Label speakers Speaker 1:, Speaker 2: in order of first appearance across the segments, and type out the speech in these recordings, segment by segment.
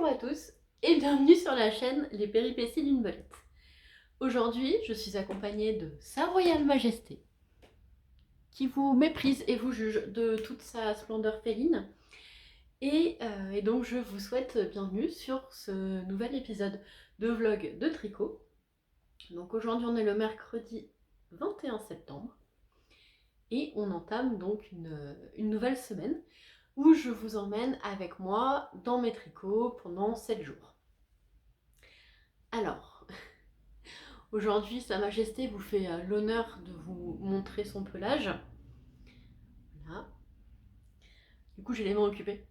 Speaker 1: Bonjour à tous et bienvenue sur la chaîne Les Péripéties d'une Belette. Aujourd'hui, je suis accompagnée de Sa Royale Majesté, qui vous méprise et vous juge de toute sa splendeur féline. Et donc je vous souhaite bienvenue sur ce nouvel épisode de vlog de tricot. Donc aujourd'hui on est le mercredi 21 septembre et on entame donc une nouvelle semaine où je vous emmène avec moi dans mes tricots pendant 7 jours. Alors, aujourd'hui, Sa Majesté vous fait l'honneur de vous montrer son pelage. Voilà. Du coup, j'ai les mains occupées.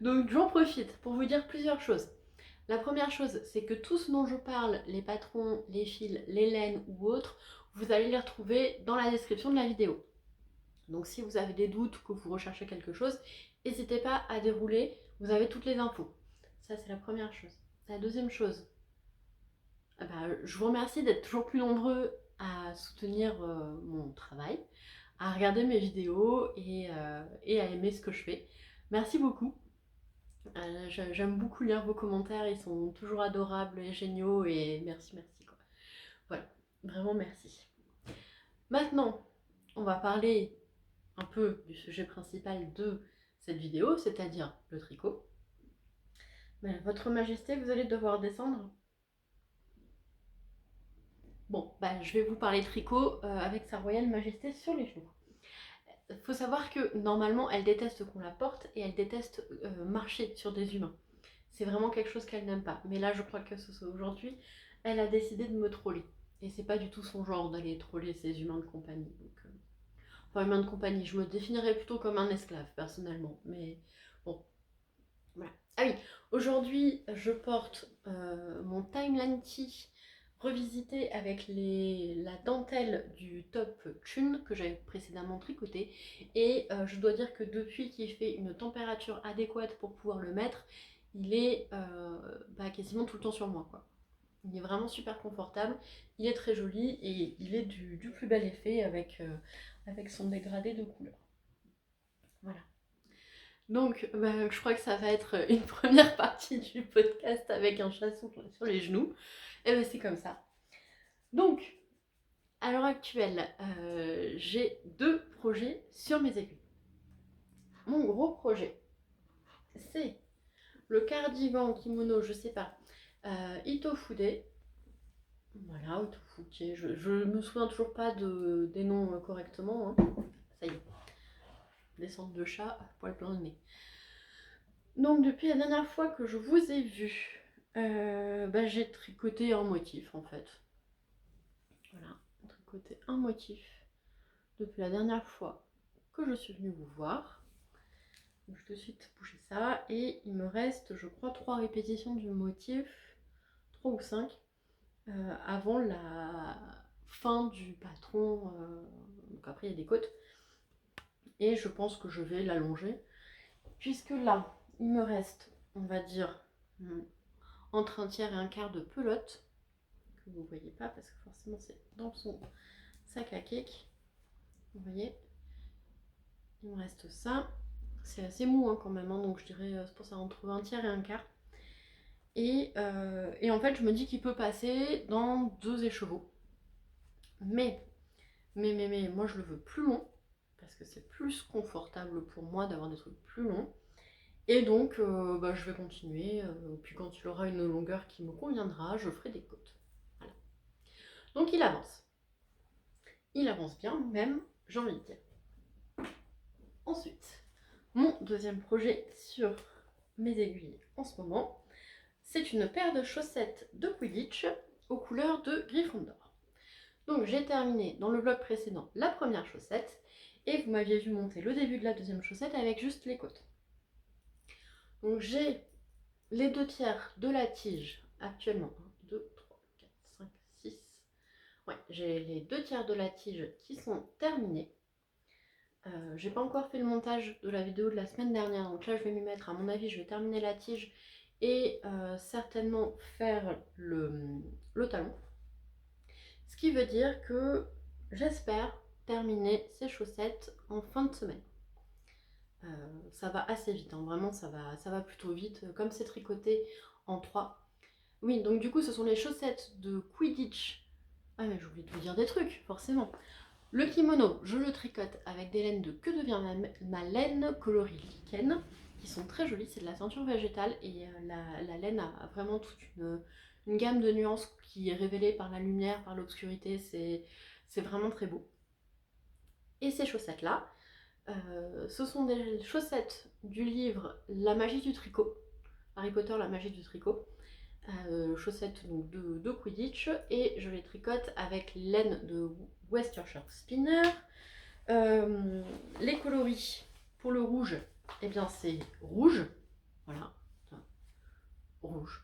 Speaker 1: Donc, j'en profite pour vous dire plusieurs choses. La première chose, c'est que tout ce dont je parle, les patrons, les fils, les laines ou autres, vous allez les retrouver dans la description de la vidéo. Donc, si vous avez des doutes, que vous recherchez quelque chose, n'hésitez pas à dérouler, vous avez toutes les infos. Ça, c'est la première chose. La deuxième chose, je vous remercie d'être toujours plus nombreux à soutenir mon travail, à regarder mes vidéos et à aimer ce que je fais. Merci beaucoup. J'aime beaucoup lire vos commentaires, ils sont toujours adorables et géniaux et merci quoi. Voilà, vraiment merci. Maintenant, on va parler un peu du sujet principal de cette vidéo, c'est-à-dire le tricot. Votre Majesté, vous allez devoir descendre. Bon, je vais vous parler tricot avec Sa Royale Majesté sur les genoux. Il faut savoir que normalement elle déteste qu'on la porte et elle déteste marcher sur des humains. C'est vraiment quelque chose qu'elle n'aime pas. Mais là je crois que aujourd'hui elle a décidé de me troller. Et c'est pas du tout son genre d'aller troller ces humains de compagnie. Donc, enfin humains de compagnie, je me définirais plutôt comme un esclave personnellement. Mais bon, voilà. Ah oui, aujourd'hui je porte mon Timeline Tee revisité avec la dentelle du top Chun que j'avais précédemment tricoté et je dois dire que depuis qu'il fait une température adéquate pour pouvoir le mettre, il est quasiment tout le temps sur moi quoi. Il est vraiment super confortable, il est très joli et il est du plus bel effet avec son dégradé de couleur. Voilà. Donc, je crois que ça va être une première partie du podcast avec un chat sur les genoux. Et c'est comme ça. Donc, à l'heure actuelle, j'ai 2 projets sur mes aiguilles. Mon gros projet, c'est le cardigan kimono, je sais pas, Itofude. Voilà, Itofude, je me souviens toujours pas des noms correctement. Hein. Ça y est, descente de chat, poil plein de nez. Donc, depuis la dernière fois que je vous ai vu, j'ai tricoté un motif en fait. Voilà, tricoté un motif depuis la dernière fois que je suis venue vous voir. Donc, je vais tout de suite bouger ça et il me reste je crois 3 répétitions du motif, 3 ou 5 avant la fin du patron. Donc après il y a des côtes et je pense que je vais l'allonger puisque là il me reste on va dire entre un tiers et un quart de pelote que vous voyez pas parce que forcément c'est dans son sac à cake. Vous voyez, il me reste ça. C'est assez mou quand même, hein, donc je dirais c'est pour ça entre un tiers et un quart. Et en fait, je me dis qu'il peut passer dans 2 écheveaux. Mais, moi je le veux plus long, parce que c'est plus confortable pour moi d'avoir des trucs plus longs. Et donc, je vais continuer. Puis quand il aura une longueur qui me conviendra, je ferai des côtes. Voilà. Donc il avance. Il avance bien, même, j'ai envie de dire. Ensuite, mon deuxième projet sur mes aiguilles en ce moment, c'est une paire de chaussettes de Quidditch aux couleurs de Gryffondor. Donc j'ai terminé dans le vlog précédent la première chaussette et vous m'aviez vu monter le début de la deuxième chaussette avec juste les côtes. Donc j'ai les 2 tiers de la tige actuellement. 1, 2, 3, 4, 5, 6. Ouais, j'ai les 2 tiers de la tige qui sont terminés. J'ai pas encore fait le montage de la vidéo de la semaine dernière, donc là je vais m'y mettre. À mon avis, je vais terminer la tige et certainement faire le talon. Ce qui veut dire que j'espère terminer ces chaussettes en fin de semaine. Ça va assez vite, hein. Vraiment ça va plutôt vite, comme c'est tricoté en 3. Oui, donc du coup ce sont les chaussettes de Quidditch. Ah mais j'ai oublié de vous dire des trucs, forcément. Le kimono, je le tricote avec des laines de Que devient ma laine coloris lichen, qui sont très jolies, c'est de la ceinture végétale et la laine a vraiment toute une gamme de nuances qui est révélée par la lumière, par l'obscurité, c'est vraiment très beau. Et ces chaussettes-là, ce sont des chaussettes du livre La magie du tricot, Harry Potter, la magie du tricot. Chaussettes donc, de Quidditch, et je les tricote avec laine de West Yorkshire Spinner. Les coloris pour le rouge, eh bien c'est rouge, voilà, rouge.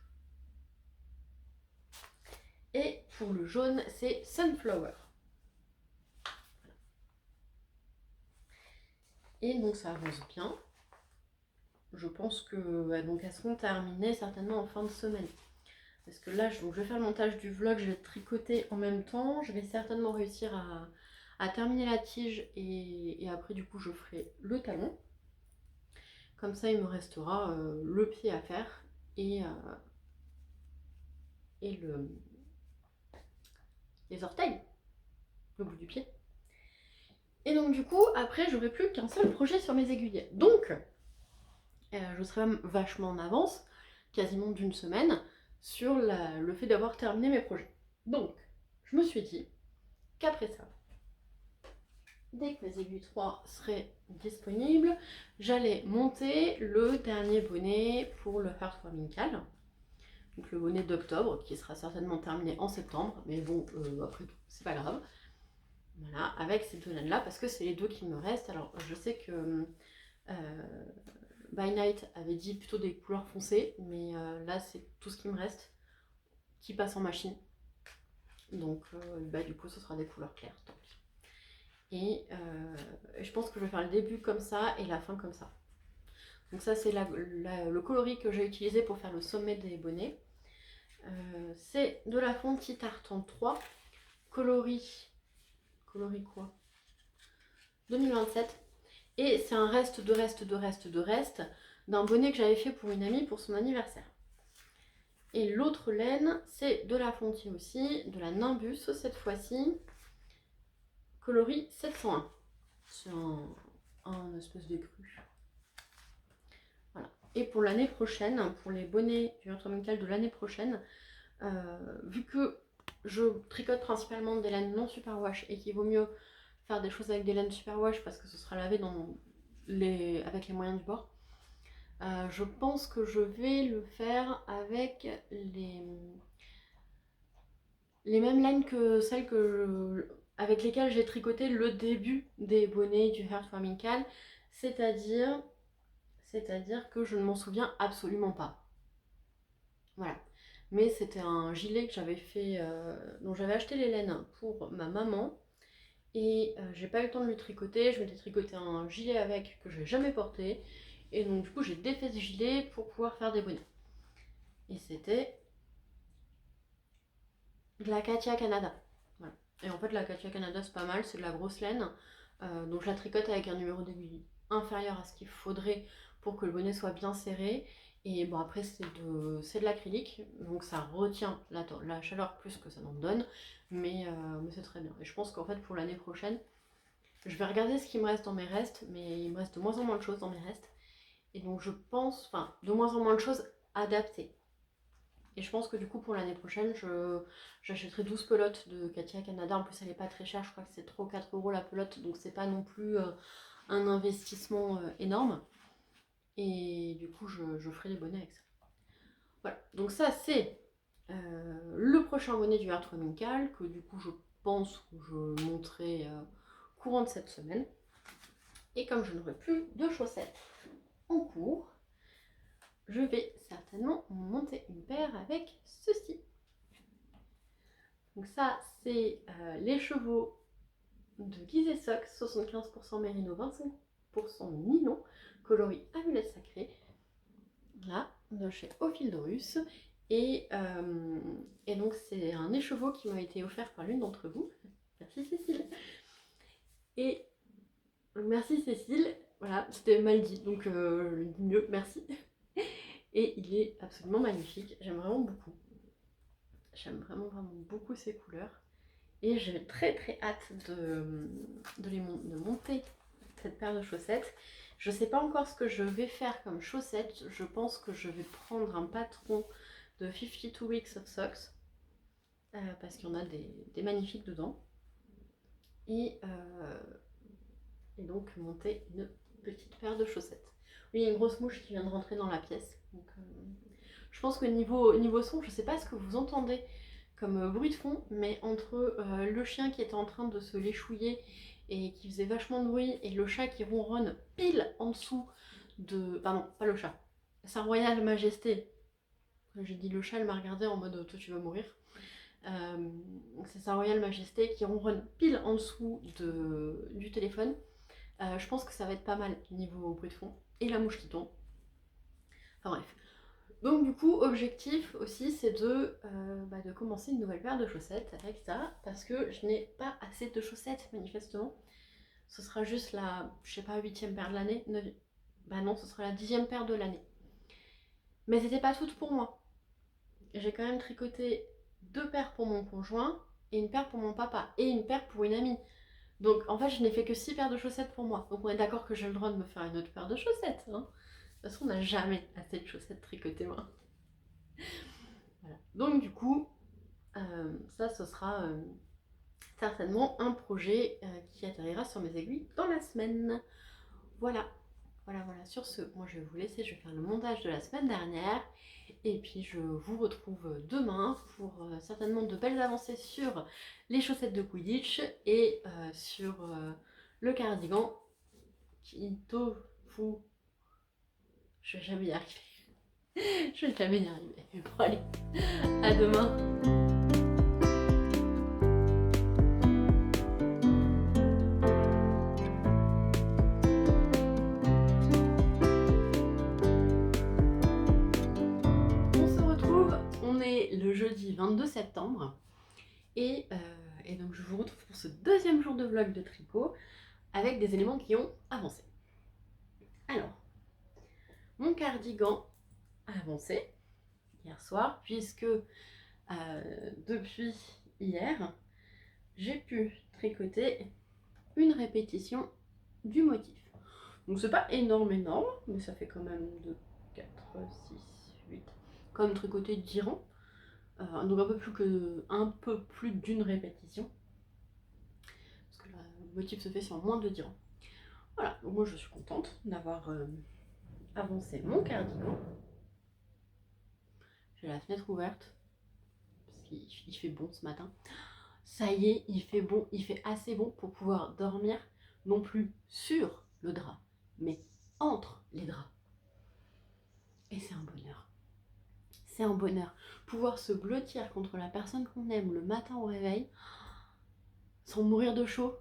Speaker 1: Et pour le jaune, c'est Sunflower. Et donc ça avance bien. Je pense que donc elles seront terminées certainement en fin de semaine. Parce que là, je vais faire le montage du vlog, je vais tricoter en même temps. Je vais certainement réussir à terminer la tige et après du coup je ferai le talon. Comme ça, il me restera le pied à faire et les orteils, le bout du pied. Et donc du coup, après, j'aurai plus qu'un seul projet sur mes aiguillets. Donc, je serai même vachement en avance, quasiment d'une semaine, sur le fait d'avoir terminé mes projets. Donc, je me suis dit qu'après ça, dès que mes aiguilles 3 seraient disponibles, j'allais monter le dernier bonnet pour le Heartwarming Cal. Donc le bonnet d'octobre, qui sera certainement terminé en septembre, mais bon, après tout, c'est pas grave. Voilà, avec ces deux laines-là, parce que c'est les deux qui me restent. Alors, je sais que By Night avait dit plutôt des couleurs foncées, mais là, c'est tout ce qui me reste qui passe en machine. Donc, du coup, ce sera des couleurs claires, tant pis. Et je pense que je vais faire le début comme ça et la fin comme ça. Donc ça, c'est le coloris que j'ai utilisé pour faire le sommet des bonnets. C'est de la fonte Tartan 3, coloris quoi 2027. Et c'est un reste d'un bonnet que j'avais fait pour une amie pour son anniversaire. Et l'autre laine, c'est de la Fontier aussi, de la Nimbus cette fois-ci, coloris 701. C'est un espèce de cru. Voilà. Et pour l'année prochaine, pour les bonnets du Heartwarming Cal de l'année prochaine, vu que je tricote principalement des laines non superwash et qu'il vaut mieux faire des choses avec des laines superwash parce que ce sera lavé avec les moyens du bord, je pense que je vais le faire avec les mêmes laines que celles avec lesquelles j'ai tricoté le début des bonnets du Heartwarming Cal, c'est-à-dire que je ne m'en souviens absolument pas. Voilà. Mais c'était un gilet que j'avais fait, dont j'avais acheté les laines pour ma maman. Et j'ai pas eu le temps de lui tricoter. Je m'étais tricoté un gilet avec que je n'ai jamais porté. Et donc du coup j'ai défait ce gilet pour pouvoir faire des bonnets. Et c'était de la Katia Canada. Voilà. Et en fait la Katia Canada c'est pas mal, c'est de la grosse laine. Donc je la tricote avec un numéro d'aiguille inférieur à ce qu'il faudrait pour que le bonnet soit bien serré. Et bon après c'est de l'acrylique, donc ça retient la chaleur plus que ça n'en donne, mais c'est très bien. Et je pense qu'en fait pour l'année prochaine, je vais regarder ce qui me reste dans mes restes, mais il me reste de moins en moins de choses dans mes restes. Et donc je pense, enfin de moins en moins de choses adaptées. Et je pense que du coup pour l'année prochaine, j'achèterai 12 pelotes de Katia Canada. En plus elle n'est pas très chère, je crois que c'est 3 ou 4 euros la pelote, donc c'est pas non plus un investissement énorme. Et du coup je ferai les bonnets avec ça. Voilà, donc ça c'est le prochain bonnet du Heartwarming Cal, que du coup je pense que je monterai courant de cette semaine. Et comme je n'aurai plus de chaussettes en cours, je vais certainement monter une paire avec ceci. Donc ça c'est les chevaux de Gizeh Sox, 75% mérino, 25% nylon, coloris amulette sacrée. Là, de chez Ophildorus. Et donc c'est un écheveau qui m'a été offert par l'une d'entre vous. Merci Cécile. Et merci Cécile. Voilà, Voilà, c'était mal dit, donc je le dis mieux, merci. Et il est absolument magnifique, j'aime vraiment beaucoup. J'aime vraiment beaucoup ces couleurs. Et j'ai très hâte de monter cette paire de chaussettes. Je ne sais pas encore ce que je vais faire comme chaussettes. Je pense que je vais prendre un patron de 52 Weeks of Socks. Parce qu'il y en a des magnifiques dedans. Et donc monter une petite paire de chaussettes. Oui, il y a une grosse mouche qui vient de rentrer dans la pièce. Donc, je pense que niveau son, je ne sais pas ce que vous entendez comme bruit de fond, mais entre le chien qui était en train de se l'échouiller et qui faisait vachement de bruit, et le chat qui ronronne pile en dessous de... Pardon, pas le chat. Sa Royale Majesté. J'ai dit le chat, elle m'a regardé en mode toi tu vas mourir. C'est Sa Royale Majesté qui ronronne pile en dessous du téléphone. Je pense que ça va être pas mal niveau bruit de fond. Et la mouche qui tombe. Enfin bref. Donc du coup, objectif aussi, c'est de commencer une nouvelle paire de chaussettes avec ça, parce que je n'ai pas assez de chaussettes, manifestement. Ce sera juste la, je sais pas, 8e paire de l'année. Bah non, ce sera la 10e paire de l'année. Mais c'était pas toutes pour moi. J'ai quand même tricoté 2 paires pour mon conjoint, et une paire pour mon papa, et une paire pour une amie. Donc en fait, je n'ai fait que 6 paires de chaussettes pour moi. Donc on est d'accord que j'ai le droit de me faire une autre paire de chaussettes, hein. De toute façon, on n'a jamais assez de chaussettes tricotées, moi. Voilà. Donc du coup, ça, ce sera certainement un projet qui atterrira sur mes aiguilles dans la semaine. Voilà. Sur ce, moi je vais vous laisser, je vais faire le montage de la semaine dernière. Et puis je vous retrouve demain pour certainement de belles avancées sur les chaussettes de Quidditch et sur le cardigan qui tofu. Je vais jamais y arriver. Je vais jamais y arriver. Bon allez, à demain. Le jeudi 22 septembre et donc je vous retrouve pour ce deuxième jour de vlog de tricot avec des éléments qui ont avancé. Alors, mon cardigan a avancé hier soir puisque depuis hier j'ai pu tricoter une répétition du motif. Donc c'est pas énorme mais ça fait quand même 2, 4, 6, 8 comme tricoter 10 rangs. Donc un peu plus d'une répétition. Parce que le motif se fait sur moins de 10 rangs. Voilà, donc moi je suis contente d'avoir avancé mon cardigan. J'ai la fenêtre ouverte. Parce qu'il fait bon ce matin. Ça y est, il fait bon, il fait assez bon pour pouvoir dormir, non plus sur le drap, mais entre les draps. Et c'est un bonheur. C'est un bonheur. Pouvoir se blottir contre la personne qu'on aime le matin au réveil, sans mourir de chaud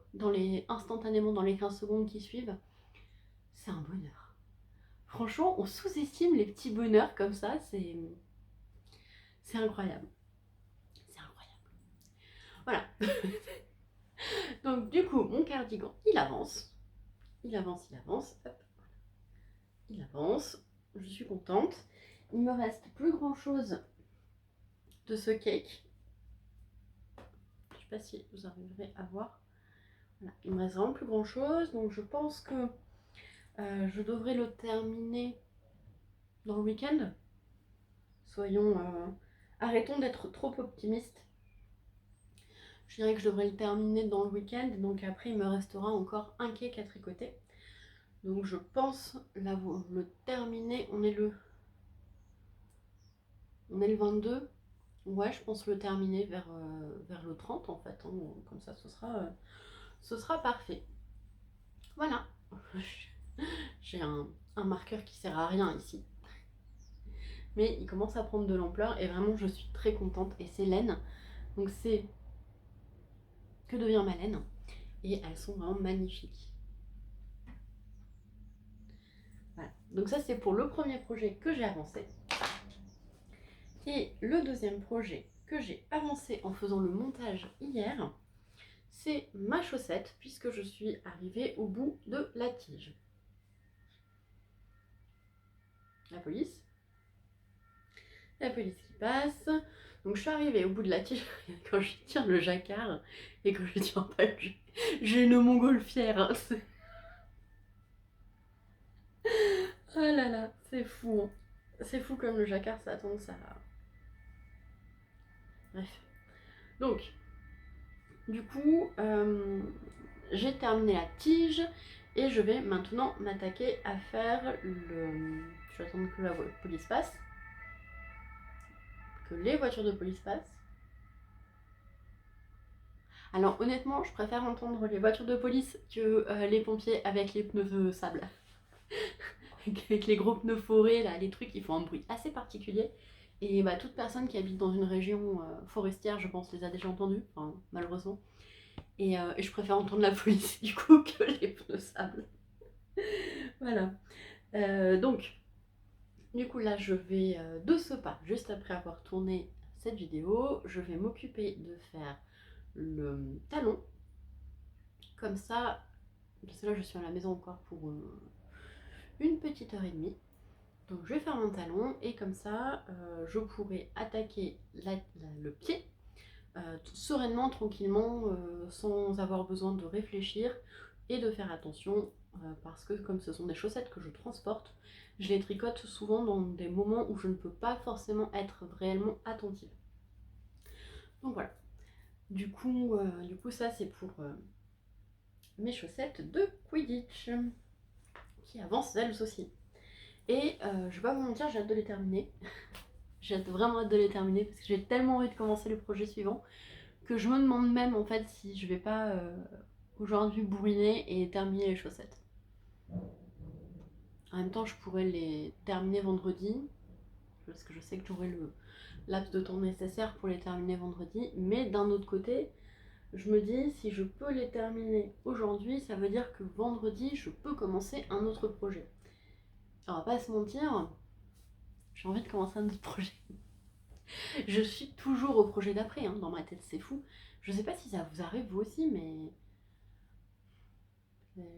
Speaker 1: instantanément dans les 15 secondes qui suivent, c'est un bonheur. Franchement, on sous-estime les petits bonheurs comme ça, c'est incroyable. C'est incroyable. Voilà. Donc du coup, mon cardigan, il avance. Il avance. Hop. Il avance. Je suis contente. Il me reste plus grand chose de ce cake. Je sais pas si vous arriverez à voir. Voilà. Il me reste vraiment plus grand chose. Donc je pense que je devrais le terminer dans le week-end. Arrêtons d'être trop optimistes. Je dirais que je devrais le terminer dans le week-end. Donc après, il me restera encore un cake à tricoter. Donc je pense le terminer. On est le 22. Ouais, je pense le terminer vers le 30 en fait. Hein. Comme ça, ce sera parfait. Voilà. J'ai un marqueur qui sert à rien ici. Mais il commence à prendre de l'ampleur et vraiment je suis très contente. Et c'est laine. Donc c'est Que devient ma laine. Et elles sont vraiment magnifiques. Voilà. Donc ça c'est pour le premier projet que j'ai avancé. Et le deuxième projet que j'ai avancé en faisant le montage hier, c'est ma chaussette puisque je suis arrivée au bout de la tige. la police. La police qui passe. Donc je suis arrivée au bout de la tige quand je tire le jacquard et quand je tiens pas j'ai une montgolfière. Hein. Oh là là, c'est fou. Hein. C'est fou comme le jacquard ça a tendance à... Bref. Donc, du coup, j'ai terminé la tige et je vais maintenant m'attaquer à faire le... Je vais attendre que la police passe. Que les voitures de police passent. Alors honnêtement, je préfère entendre les voitures de police que les pompiers avec les pneus sable. Avec les gros pneus forés, là, les trucs qui font un bruit assez particulier. Et bah, toute personne qui habite dans une région forestière, je pense, les a déjà entendus, enfin, malheureusement. Et je préfère entendre la police du coup que les pneus sable. Voilà. Donc, du coup là, je vais de ce pas, juste après avoir tourné cette vidéo, je vais m'occuper de faire le talon. Comme ça, parce que là je suis à la maison encore pour une petite heure et demie. Donc je vais faire mon talon et comme ça je pourrai attaquer le pied sereinement, tranquillement, sans avoir besoin de réfléchir et de faire attention parce que comme ce sont des chaussettes que je transporte, je les tricote souvent dans des moments où je ne peux pas forcément être réellement attentive. Donc voilà. Du coup ça c'est pour mes chaussettes de Quidditch qui avancent elles aussi. Et je vais pas vous mentir, j'ai hâte de les terminer. J'ai vraiment hâte de les terminer parce que j'ai tellement envie de commencer le projet suivant que je me demande même en fait si je vais pas aujourd'hui bourriner et terminer les chaussettes. En même temps, je pourrais les terminer vendredi parce que je sais que j'aurai le laps de temps nécessaire pour les terminer vendredi. Mais d'un autre côté, je me dis si je peux les terminer aujourd'hui, ça veut dire que vendredi, je peux commencer un autre projet. Alors, on va pas se mentir, j'ai envie de commencer un autre projet. Je suis toujours au projet d'après, hein, dans ma tête, c'est fou. Je sais pas si ça vous arrive vous aussi, mais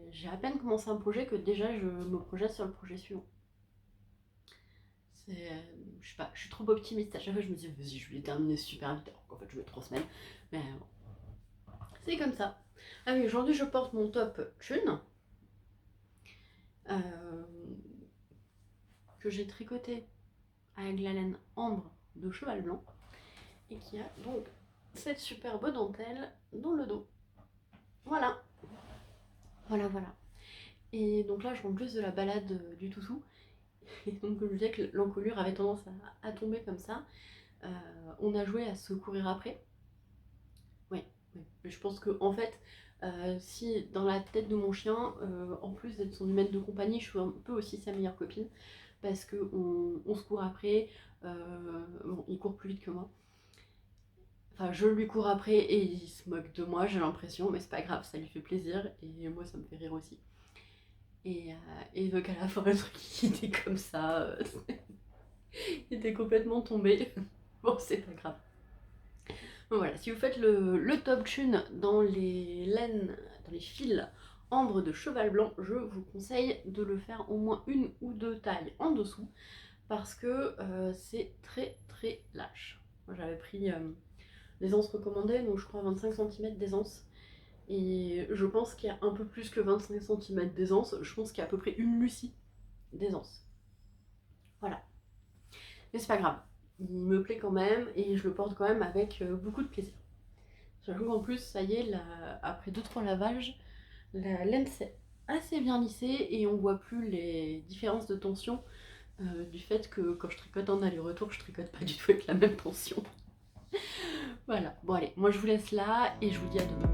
Speaker 1: j'ai à peine commencé un projet que déjà je me projette sur le projet suivant. Je sais pas, je suis trop optimiste. À chaque fois je me dis vas-y, je vais les terminer super vite, alors qu'en fait je mets 3 semaines. Mais c'est comme ça. Ah oui, aujourd'hui je porte mon top Thune. Que j'ai tricoté avec la laine ambre de cheval blanc. Et qui a donc cette superbe dentelle dans le dos. Voilà. Voilà. Et donc là, je rentre juste de la balade du toutou. Et donc, comme je disais que l'encolure avait tendance à tomber comme ça, on a joué à se courir après. Oui. Mais je pense que, en fait, si dans la tête de mon chien, en plus d'être son humaine de compagnie, je suis un peu aussi sa meilleure copine. Parce qu'on se court après. Bon, il court plus vite que moi. Enfin, je lui cours après et il se moque de moi, j'ai l'impression, mais c'est pas grave, ça lui fait plaisir et moi ça me fait rire aussi. Et donc à la fin, le truc il était comme ça, il était complètement tombé. Bon, c'est pas grave. Donc voilà, si vous faites le top Thune dans les laines, dans les fils ambre de cheval blanc, je vous conseille de le faire au moins 1 ou 2 tailles en dessous parce que c'est très lâche. Moi j'avais pris l'aisance recommandée, donc je crois 25 cm d'aisance. Et je pense qu'il y a un peu plus que 25 cm d'aisance. Je pense qu'il y a à peu près une Lucie d'aisance. Voilà. Mais c'est pas grave. Il me plaît quand même et je le porte quand même avec beaucoup de plaisir. J'avoue qu'en plus, ça y est, après 2-3 lavages, la laine s'est assez bien lissée et on voit plus les différences de tension du fait que quand je tricote en aller-retour, je tricote pas du tout avec la même tension. Voilà, bon allez, moi je vous laisse là et je vous dis à demain.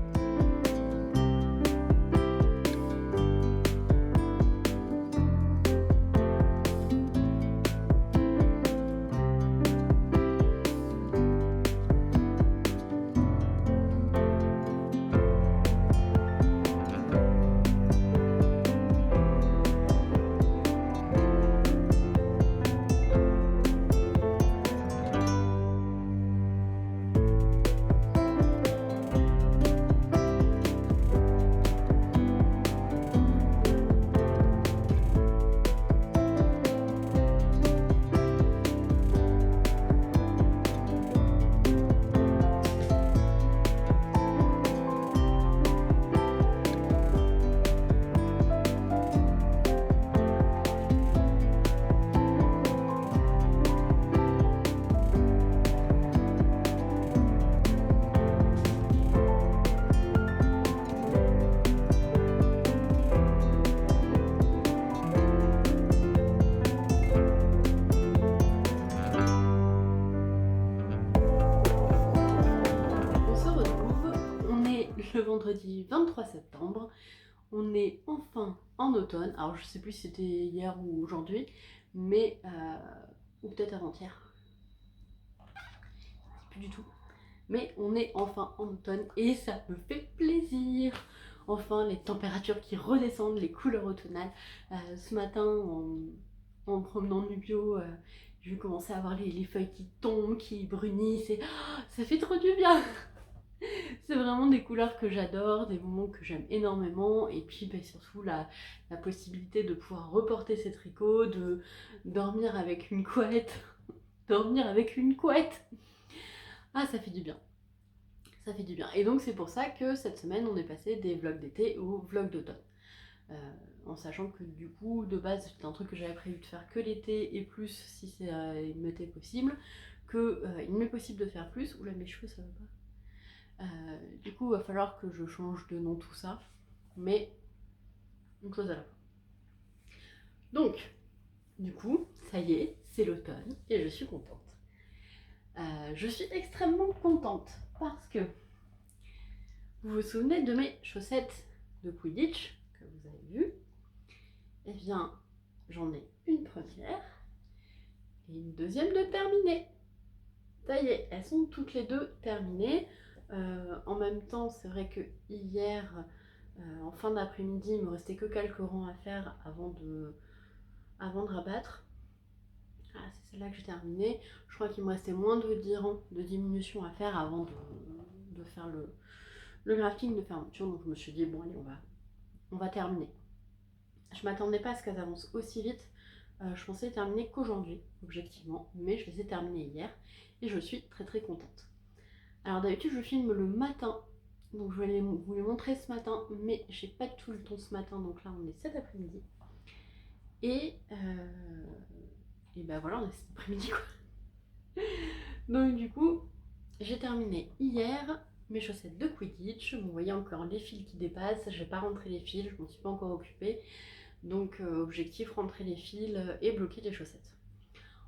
Speaker 1: le vendredi 23 septembre. On est enfin en automne. Alors je sais plus si c'était hier ou aujourd'hui, mais ou peut-être avant-hier. Plus du tout. Mais on est enfin en automne et ça me fait plaisir. Enfin, les températures qui redescendent, les couleurs automnales. Ce matin, en me promenant du bio, je commençais à voir les feuilles qui tombent, qui brunissent. Et ça fait trop du bien. C'est vraiment des couleurs que j'adore, des moments que j'aime énormément. Et puis surtout la possibilité de pouvoir reporter ces tricots, de dormir avec une couette. Dormir avec une couette. Ah, ça fait du bien. Ça fait du bien. Et donc c'est pour ça que cette semaine on est passé des vlogs d'été aux vlogs d'automne. En sachant que du coup de base c'était un truc que j'avais prévu de faire que l'été et plus si il m'était possible, que il m'est possible de faire plus. Oula mes cheveux ça va pas. Du coup il va falloir que je change de nom tout ça. Mais une chose à la fois. Donc du coup ça y est, c'est l'automne et je suis contente. Je suis extrêmement contente parce que vous vous souvenez de mes chaussettes de Quidditch que vous avez vues? Eh bien, j'en ai une première et une deuxième de terminée. Ça y est, elles sont toutes les deux terminées. En même temps, c'est vrai que hier, en fin d'après-midi, il me restait que quelques rangs à faire avant de rabattre. Ah, c'est celle-là que j'ai terminée. Je crois qu'il me restait moins de 10 rangs de diminution à faire avant de faire le graphique de fermeture. Donc je me suis dit, bon allez, on va terminer. Je m'attendais pas à ce qu'elles avancent aussi vite. Je pensais les terminer qu'aujourd'hui, objectivement, mais je les ai terminées hier et je suis très très contente. Alors d'habitude je filme le matin, donc je vais vous les montrer ce matin, mais j'ai pas tout le temps ce matin, donc là on est cet après-midi. Et ben voilà, on est cet après-midi quoi. Donc du coup, j'ai terminé hier mes chaussettes de Quidditch. Vous voyez encore les fils qui dépassent, j'ai pas rentré les fils, je m'en suis pas encore occupée. Donc objectif, rentrer les fils et bloquer les chaussettes.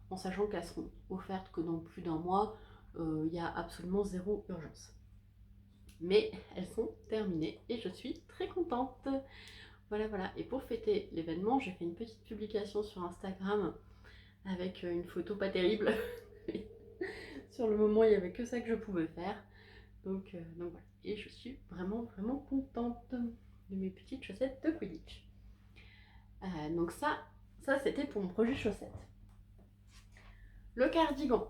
Speaker 1: En sachant qu'elles seront offertes que dans plus d'un mois, il y a absolument zéro urgence. Mais elles sont terminées et je suis très contente. Voilà, voilà. Et pour fêter l'événement, j'ai fait une petite publication sur Instagram avec une photo pas terrible. Sur le moment, il n'y avait que ça que je pouvais faire. Donc voilà. Et je suis vraiment, vraiment contente de mes petites chaussettes de Quidditch. Donc ça c'était pour mon projet chaussettes. Le cardigan.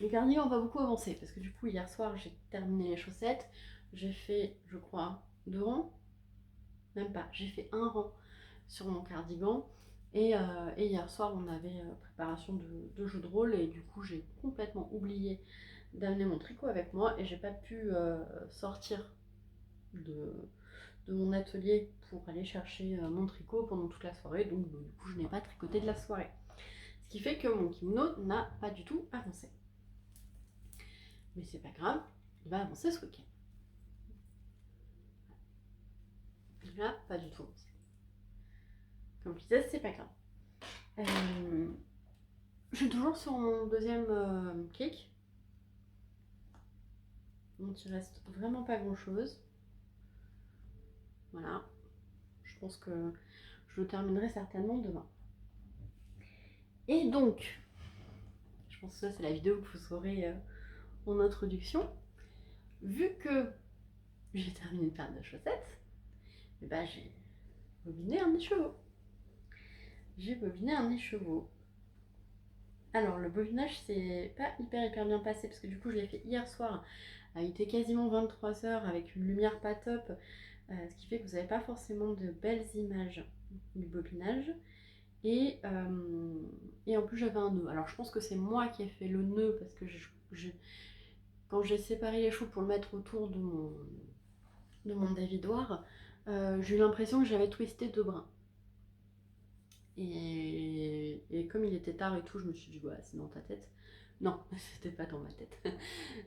Speaker 1: Le cardigan va beaucoup avancer parce que du coup hier soir j'ai terminé les chaussettes. J'ai fait, je crois, 2 rangs. Même pas, j'ai fait 1 rang sur mon cardigan. Et hier soir on avait préparation de jeu de rôle et du coup j'ai complètement oublié d'amener mon tricot avec moi et j'ai pas pu sortir de mon atelier pour aller chercher mon tricot pendant toute la soirée, donc du coup je n'ai pas tricoté de la soirée. Ce qui fait que mon kimono n'a pas du tout avancé. Mais c'est pas grave, il va avancer ce week-end. Il n'a pas du tout avancé. Comme je disais, c'est pas grave. Je suis toujours sur mon deuxième clic. Donc il reste vraiment pas grand chose. Voilà. Je pense que je le terminerai certainement demain. Et donc, je pense que ça c'est la vidéo que vous aurez en introduction. Vu que j'ai terminé de faire de chaussettes, et ben j'ai bobiné un écheveau. J'ai bobiné un écheveau. Alors le bobinage c'est pas hyper bien passé parce que du coup je l'ai fait hier soir. Il était quasiment 23h avec une lumière pas top, ce qui fait que vous n'avez pas forcément de belles images du bobinage. Et en plus j'avais un nœud. Alors je pense que c'est moi qui ai fait le nœud parce que quand j'ai séparé les choux pour le mettre autour de mon dévidoir, j'ai eu l'impression que j'avais twisté 2 brins. Et comme il était tard et tout, je me suis dit, ouais, c'est dans ta tête. Non, c'était pas dans ma tête.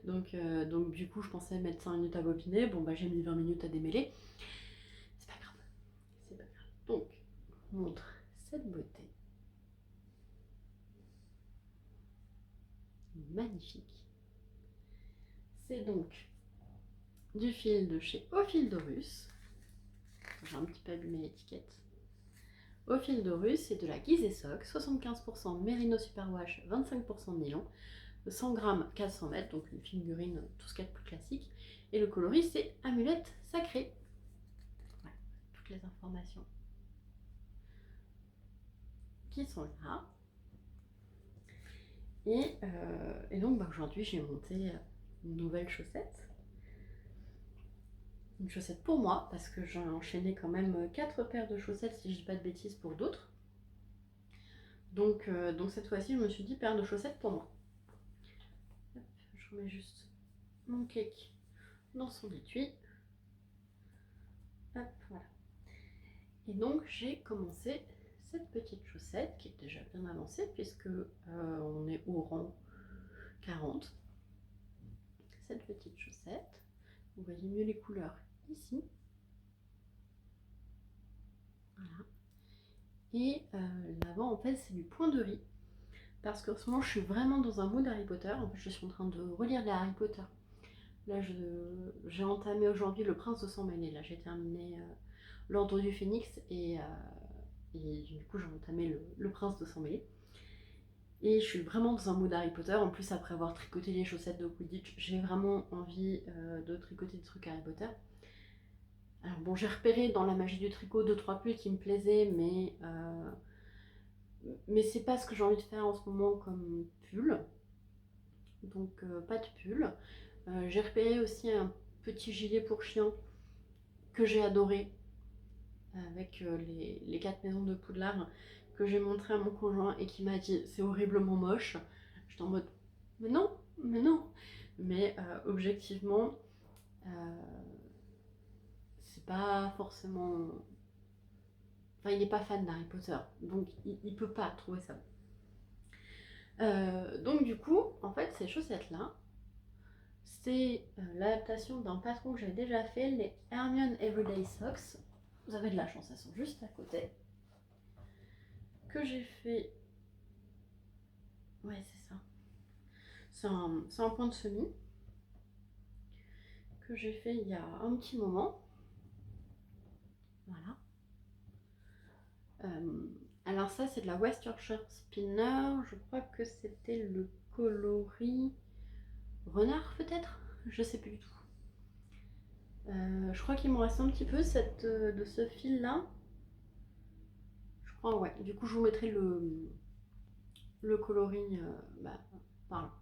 Speaker 1: donc du coup, je pensais mettre 5 minutes à bobiner. Bon, bah j'ai mis 20 minutes à démêler. C'est pas grave. C'est pas grave. Donc, je vous montre cette beauté. Magnifique. C'est donc du fil de chez Ophildorus. J'ai un petit peu abîmé l'étiquette. Ophildorus et de la Guise et Sock, 75% Merino Superwash, 25% nylon, 100 grammes 400 mètres, donc une figurine, tout ce qu'il y a de plus classique. Et le coloris, c'est Amulette Sacrée. Voilà, toutes les informations qui sont là. Et donc aujourd'hui, j'ai monté une nouvelle chaussette. Une chaussette pour moi, parce que j'ai enchaîné quand même 4 paires de chaussettes, si je dis pas de bêtises, pour d'autres. Donc cette fois-ci, je me suis dit paire de chaussettes pour moi. Hop, je remets juste mon cake dans son étui. Hop, voilà. Et donc j'ai commencé cette petite chaussette qui est déjà bien avancée puisque on est au rang 40. Cette petite chaussette, vous voyez mieux les couleurs ici. Voilà. Et l'avant en fait c'est du point de riz parce qu'en ce moment je suis vraiment dans un mood Harry Potter. En fait je suis en train de relire les Harry Potter. Là j'ai entamé aujourd'hui Le Prince de Sang Mêlé. Là j'ai terminé l'Ordre du Phénix et du coup j'ai entamé le Prince de Sang Mêlé. Et je suis vraiment dans un mood Harry Potter. En plus, après avoir tricoté les chaussettes de Quidditch, j'ai vraiment envie de tricoter des trucs Harry Potter. Alors bon, j'ai repéré dans la magie du tricot 2-3 pulls qui me plaisaient, mais c'est pas ce que j'ai envie de faire en ce moment comme pull. Donc pas de pull. J'ai repéré aussi un petit gilet pour chien que j'ai adoré avec les 4 maisons de Poudlard que j'ai montré à mon conjoint et qui m'a dit c'est horriblement moche. J'étais en mode mais non, mais non. Mais objectivement, c'est pas forcément. Enfin, il n'est pas fan d'Harry Potter, donc il peut pas trouver ça bon. Donc du coup, en fait, ces chaussettes-là, c'est l'adaptation d'un patron que j'avais déjà fait, les Hermione Everyday Socks. Vous avez de la chance, elles sont juste à côté. Que j'ai fait. Ouais, c'est ça. C'est un point de semis que j'ai fait il y a un petit moment. Voilà. Alors ça, c'est de la West Yorkshire Spinner. Je crois que c'était le coloris renard, peut-être. Je sais plus du tout. Je crois qu'il me reste un petit peu de ce fil-là. Je crois, ouais. Du coup, je vous mettrai le coloris par là.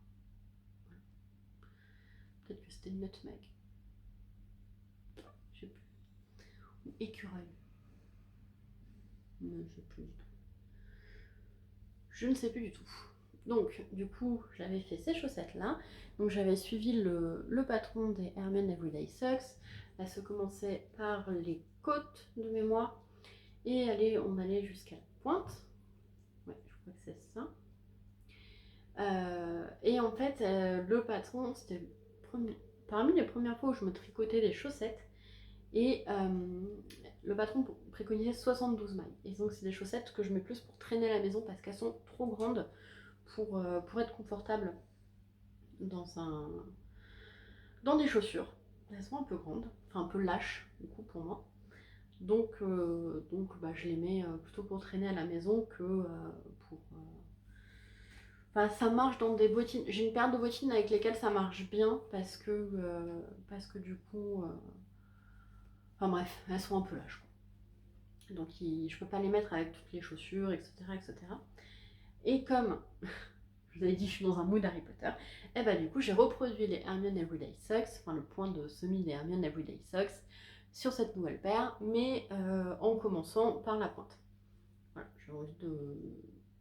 Speaker 1: Peut-être que c'était nutmeg. Je sais plus. Ou écureuil. Mais je sais plus du tout. Je ne sais plus du tout. Donc, du coup, j'avais fait ces chaussettes-là. Donc, j'avais suivi le patron des Hermione Everyday Socks. Elle se commençait par les côtes de mémoire et on allait jusqu'à la pointe. Ouais, je crois que c'est ça. Et en fait, le patron, c'était parmi les premières fois où je me tricotais des chaussettes. Et le patron préconisait 72 mailles. Et donc, c'est des chaussettes que je mets plus pour traîner à la maison parce qu'elles sont trop grandes pour être confortable dans des chaussures. Elles sont un peu grandes, enfin un peu lâches du coup pour moi. Donc je les mets plutôt pour traîner à la maison que pour. Enfin, ça marche dans des bottines. J'ai une paire de bottines avec lesquelles ça marche bien parce que du coup. Enfin bref, elles sont un peu lâches, quoi. Donc je peux pas les mettre avec toutes les chaussures, etc. etc. Et comme je vous avais dit, je suis dans un mood Harry Potter. Et bah du coup, j'ai reproduit les Hermione Everyday Socks, enfin le point de semis des Hermione Everyday Socks sur cette nouvelle paire, mais en commençant par la pointe. Voilà, j'ai envie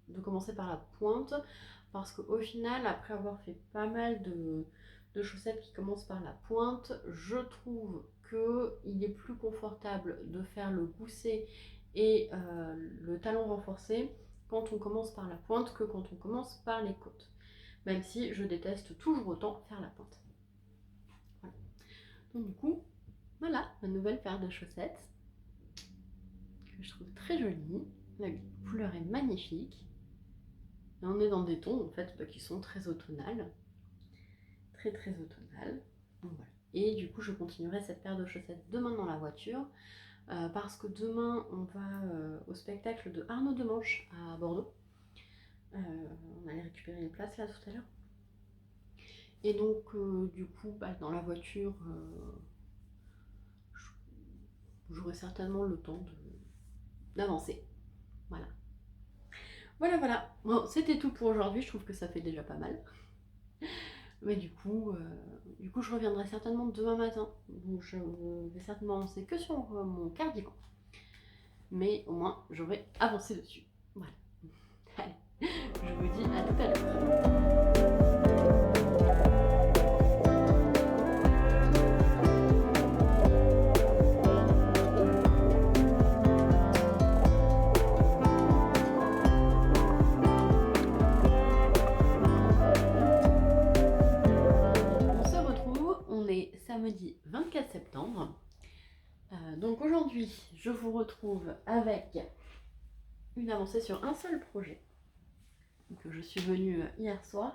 Speaker 1: de commencer par la pointe parce qu'au final, après avoir fait pas mal de chaussettes qui commencent par la pointe, je trouve qu'il est plus confortable de faire le gousset et le talon renforcé quand on commence par la pointe que quand on commence par les côtes. Même si je déteste toujours autant faire la pointe. Voilà. Donc du coup, voilà ma nouvelle paire de chaussettes que je trouve très jolie. La couleur est magnifique. Et on est dans des tons en fait qui sont très automnales. Très très automnales. Donc voilà. Et du coup, je continuerai cette paire de chaussettes demain dans la voiture. Parce que demain, on va au spectacle de Arnaud Demanche à Bordeaux. On allait récupérer les places là tout à l'heure. Et donc, du coup, dans la voiture, j'aurai certainement le temps d'avancer. Voilà. Voilà. Bon, c'était tout pour aujourd'hui. Je trouve que ça fait déjà pas mal. Mais du coup, je reviendrai certainement demain matin. Donc, je vais certainement avancer que sur mon cardigan. Mais au moins, j'aurai avancé dessus. Voilà. Allez, je vous dis à tout à l'heure. Samedi 24 septembre. Donc aujourd'hui, je vous retrouve avec une avancée sur un seul projet que je suis venue hier soir.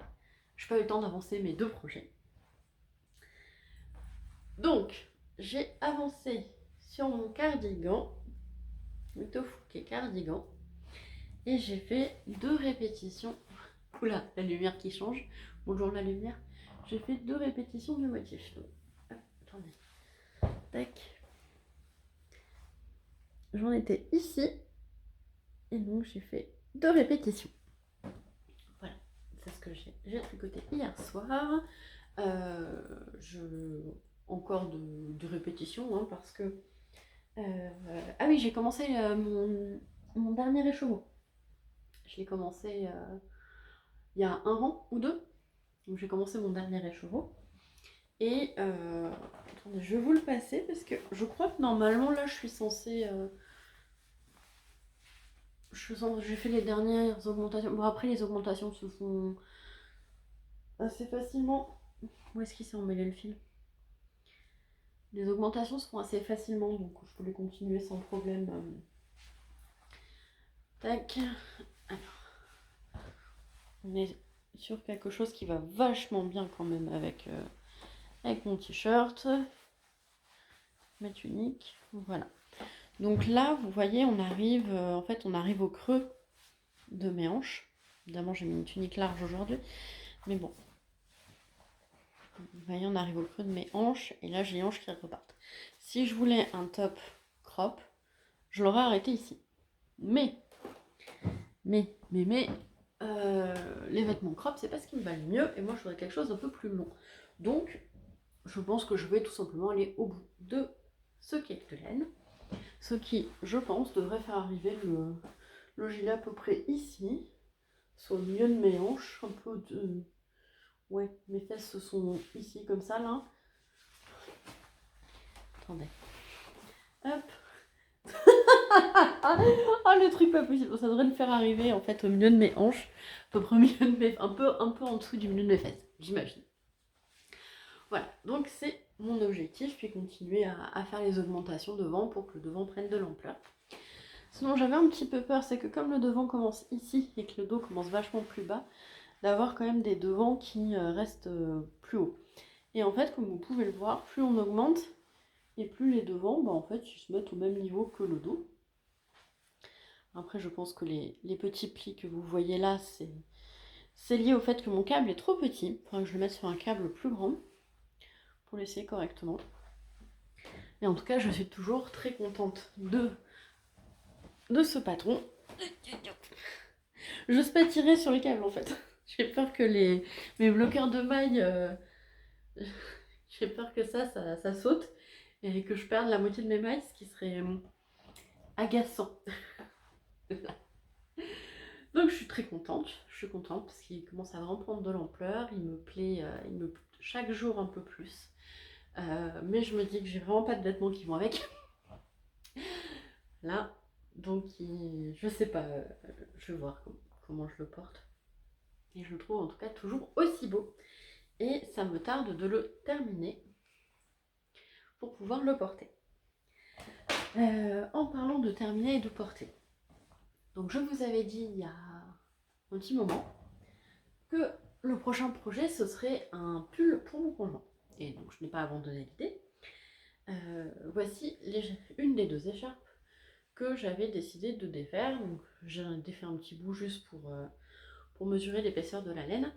Speaker 1: Je n'ai pas eu le temps d'avancer mes 2 projets. Donc, j'ai avancé sur mon cardigan, Mitofuke cardigan, et j'ai fait 2 répétitions. Oula, la lumière qui change. Bonjour la lumière. J'ai fait 2 répétitions du motif. Attendez. Tac. J'en étais ici. Et donc j'ai fait 2 répétitions. Voilà, c'est ce que j'ai tricoté hier soir. Encore de répétitions, hein, parce que... ah oui, j'ai commencé mon dernier écheveau. Je l'ai commencé il y a 1 an ou 2. Donc j'ai commencé mon dernier écheveau. Et attendez, je vais vous le passer parce que je crois que normalement là je suis censée... j'ai fait les dernières augmentations. Bon, après, les augmentations se font assez facilement. Où est-ce qu'il s'est emmêlé le fil? Les augmentations se font assez facilement, donc je peux les continuer sans problème. Tac. Alors, on est sur quelque chose qui va vachement bien quand même avec mon t-shirt, ma tunique. Voilà. Donc là, vous voyez, on arrive au creux de mes hanches. Évidemment, j'ai mis une tunique large aujourd'hui, mais bon. Vous voyez, on arrive au creux de mes hanches, et là, j'ai les hanches qui repartent. Si je voulais un top crop, je l'aurais arrêté ici. Mais, les vêtements crop, c'est pas ce qui me va le mieux, et moi, je voudrais quelque chose d'un peu plus long. Donc, je pense que je vais tout simplement aller au bout de ce cake de laine. Ce qui, je pense, devrait faire arriver le gilet à peu près ici, soit au milieu de mes hanches, un peu de... Ouais, mes fesses sont ici, comme ça, là. Attendez. Hop. Ah, le truc pas possible. Ça devrait le faire arriver, en fait, au milieu de mes hanches. À peu près au milieu de mes... un peu en dessous du milieu de mes fesses, j'imagine. Voilà, donc c'est mon objectif, puis continuer à faire les augmentations devant pour que le devant prenne de l'ampleur. Sinon, j'avais un petit peu peur, c'est que comme le devant commence ici et que le dos commence vachement plus bas, d'avoir quand même des devants qui restent plus hauts. Et en fait, comme vous pouvez le voir, plus on augmente et plus les devants, en fait, ils se mettent au même niveau que le dos. Après, je pense que les petits plis que vous voyez là, c'est lié au fait que mon câble est trop petit. Il faudra que je le mette sur un câble plus grand pour l'essayer correctement. Et en tout cas, je suis toujours très contente de ce patron. J'ose pas tirer sur les câbles en fait. J'ai peur que mes bloqueurs de mailles, j'ai peur que ça saute et que je perde la moitié de mes mailles, ce qui serait agaçant. Donc je suis très contente. Je suis contente parce qu'il commence à vraiment prendre de l'ampleur. Il me plaît, chaque jour un peu plus. Mais je me dis que j'ai vraiment pas de vêtements qui vont avec. Là, donc je sais pas, je vais voir comment je le porte. Et je le trouve en tout cas toujours aussi beau. Et ça me tarde de le terminer pour pouvoir le porter. En parlant de terminer et de porter. Donc je vous avais dit il y a un petit moment que le prochain projet ce serait un pull pour mon conjoint. et donc je n'ai pas abandonné l'idée. Voici une des 2 écharpes que j'avais décidé de défaire. Donc j'ai défait un petit bout juste pour mesurer l'épaisseur de la laine.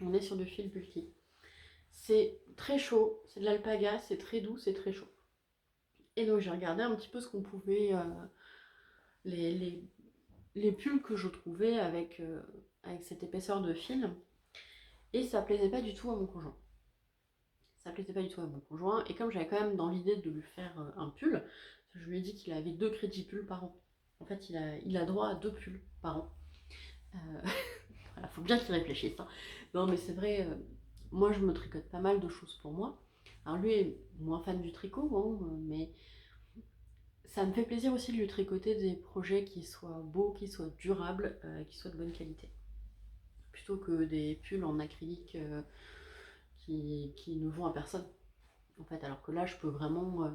Speaker 1: On est sur du fil bulky. C'est très chaud, c'est de l'alpaga, c'est très doux, c'est très chaud. Et donc j'ai regardé un petit peu ce qu'on pouvait, les pulls que je trouvais avec cette épaisseur de fil. Et ça plaisait pas du tout à mon conjoint. Ça plaisait pas du tout à mon conjoint. Et comme j'avais quand même dans l'idée de lui faire un pull, je lui ai dit qu'il avait 2 crédits pulls par an. En fait, il a droit à 2 pulls par an. Voilà, faut bien qu'il réfléchisse. Hein. Non, mais c'est vrai, moi je me tricote pas mal de choses pour moi. Alors lui est moins fan du tricot, hein, mais ça me fait plaisir aussi de lui tricoter des projets qui soient beaux, qui soient durables, qui soient de bonne qualité. Plutôt que des pulls en acrylique qui ne vont à personne. En fait, alors que là, je peux vraiment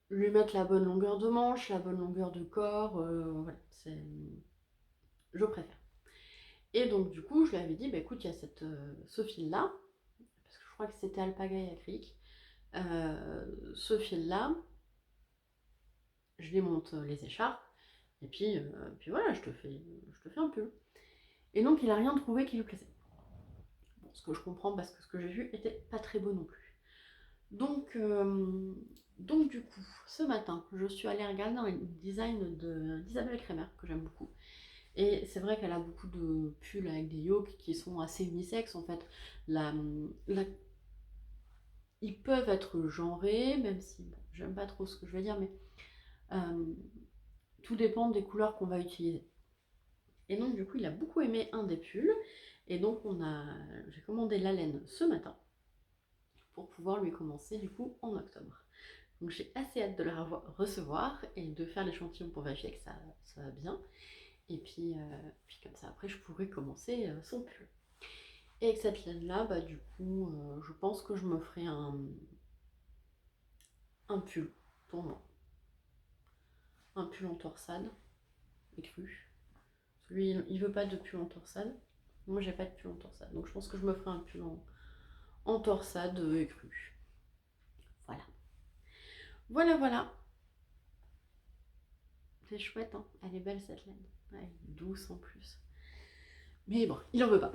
Speaker 1: lui mettre la bonne longueur de manche, la bonne longueur de corps. Voilà, je préfère. Et donc, du coup, je lui avais dit, bah écoute, il y a ce fil-là, parce que je crois que c'était alpaga et acrylique. Ce fil-là, je démonte les écharpes, et puis voilà, je te fais un pull. Et donc, il n'a rien trouvé qui lui plaisait. Bon, ce que je comprends, parce que ce que j'ai vu était pas très beau non plus. Donc du coup, ce matin, je suis allée regarder dans les designs d'Isabelle Kremer, que j'aime beaucoup. Et c'est vrai qu'elle a beaucoup de pulls avec des yokes qui sont assez unisexes en fait. Ils peuvent être genrés, même si bon, j'aime pas trop ce que je vais dire, mais tout dépend des couleurs qu'on va utiliser. Et donc du coup, il a beaucoup aimé un des pulls. Et donc j'ai commandé la laine ce matin pour pouvoir lui commencer du coup en octobre. Donc j'ai assez hâte de le recevoir et de faire l'échantillon pour vérifier que ça va bien. Et puis comme ça, après, je pourrais commencer son pull. Et avec cette laine-là, bah, du coup, je pense que je me ferai un pull pour moi. Un pull en torsade, écru. Lui, il veut pas de pull en torsade. Moi, j'ai pas de pull en torsade. Donc je pense que je me ferai un pull en torsade écru. Voilà. Voilà. C'est chouette, hein. Elle est belle cette laine. Elle est douce en plus. Mais bon, il en veut pas.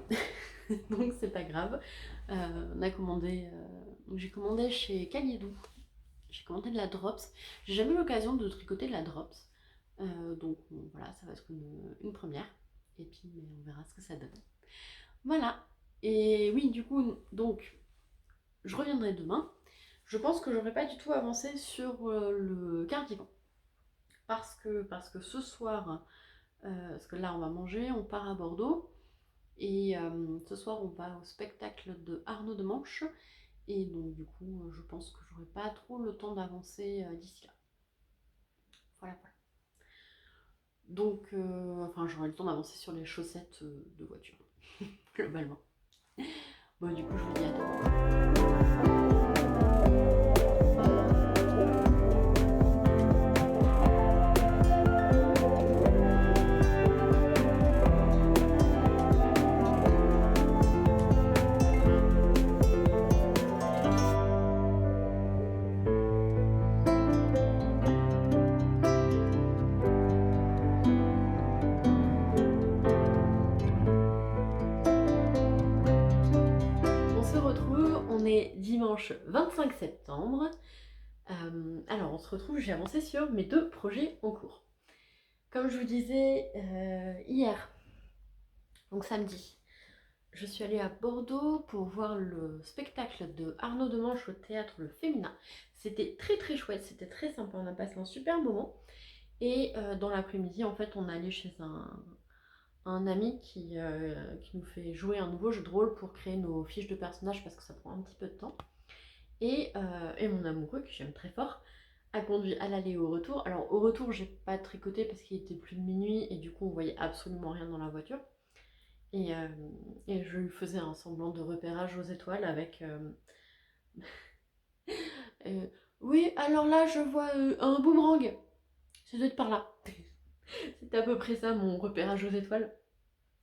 Speaker 1: Donc c'est pas grave. On a commandé. J'ai commandé chez Caliedou. J'ai commandé de la drops. J'ai jamais eu l'occasion de tricoter de la drops. Donc voilà, ça va être une première. Et puis on verra ce que ça donne. Voilà. Et oui, du coup, donc je reviendrai demain. Je pense que j'aurais pas du tout avancé sur le cardigan. Parce que ce soir, parce que là on va manger, on part à Bordeaux. Et ce soir on va au spectacle de Arnaud de Manche. Et donc du coup je pense que j'aurai pas trop le temps d'avancer d'ici là. Voilà. Donc enfin j'aurai le temps d'avancer sur les chaussettes de voiture, globalement. Bon du coup je vous dis à demain. Dimanche 25 septembre. Alors on se retrouve, j'ai avancé sur mes 2 projets en cours. Comme je vous disais hier, donc samedi, je suis allée à Bordeaux pour voir le spectacle de Arnaud de Manche au théâtre Le Féminin. C'était très chouette, c'était très sympa, on a passé un super moment. Et dans l'après-midi, en fait, on est allé chez un ami qui nous fait jouer un nouveau jeu de rôle pour créer nos fiches de personnages parce que ça prend un petit peu de temps. Et mon amoureux, que j'aime très fort, a conduit à l'aller et au retour. Alors au retour, j'ai pas tricoté parce qu'il était plus de minuit et du coup on voyait absolument rien dans la voiture. Et je lui faisais un semblant de repérage aux étoiles avec... oui, alors là je vois un boomerang. Ça doit être par là. C'était à peu près ça mon repérage aux étoiles.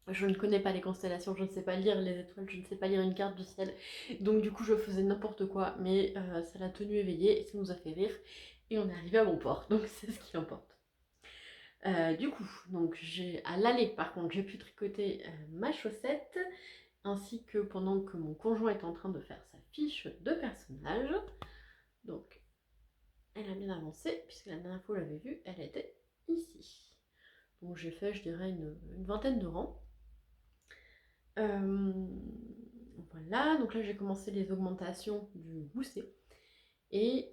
Speaker 1: Je ne connais pas les constellations, je ne sais pas lire les étoiles, je ne sais pas lire une carte du ciel. Donc du coup je faisais n'importe quoi, mais ça l'a tenu éveillée et ça nous a fait rire. Et on est arrivé à bon port, donc c'est ce qui importe. Du coup, donc à l'aller par contre, j'ai pu tricoter ma chaussette, ainsi que pendant que mon conjoint est en train de faire sa fiche de personnage. Donc elle a bien avancé, puisque la dernière fois que je l'avais vue, elle était ici. Donc j'ai fait, je dirais, une vingtaine de rangs. Voilà, donc là j'ai commencé les augmentations du gousset. Et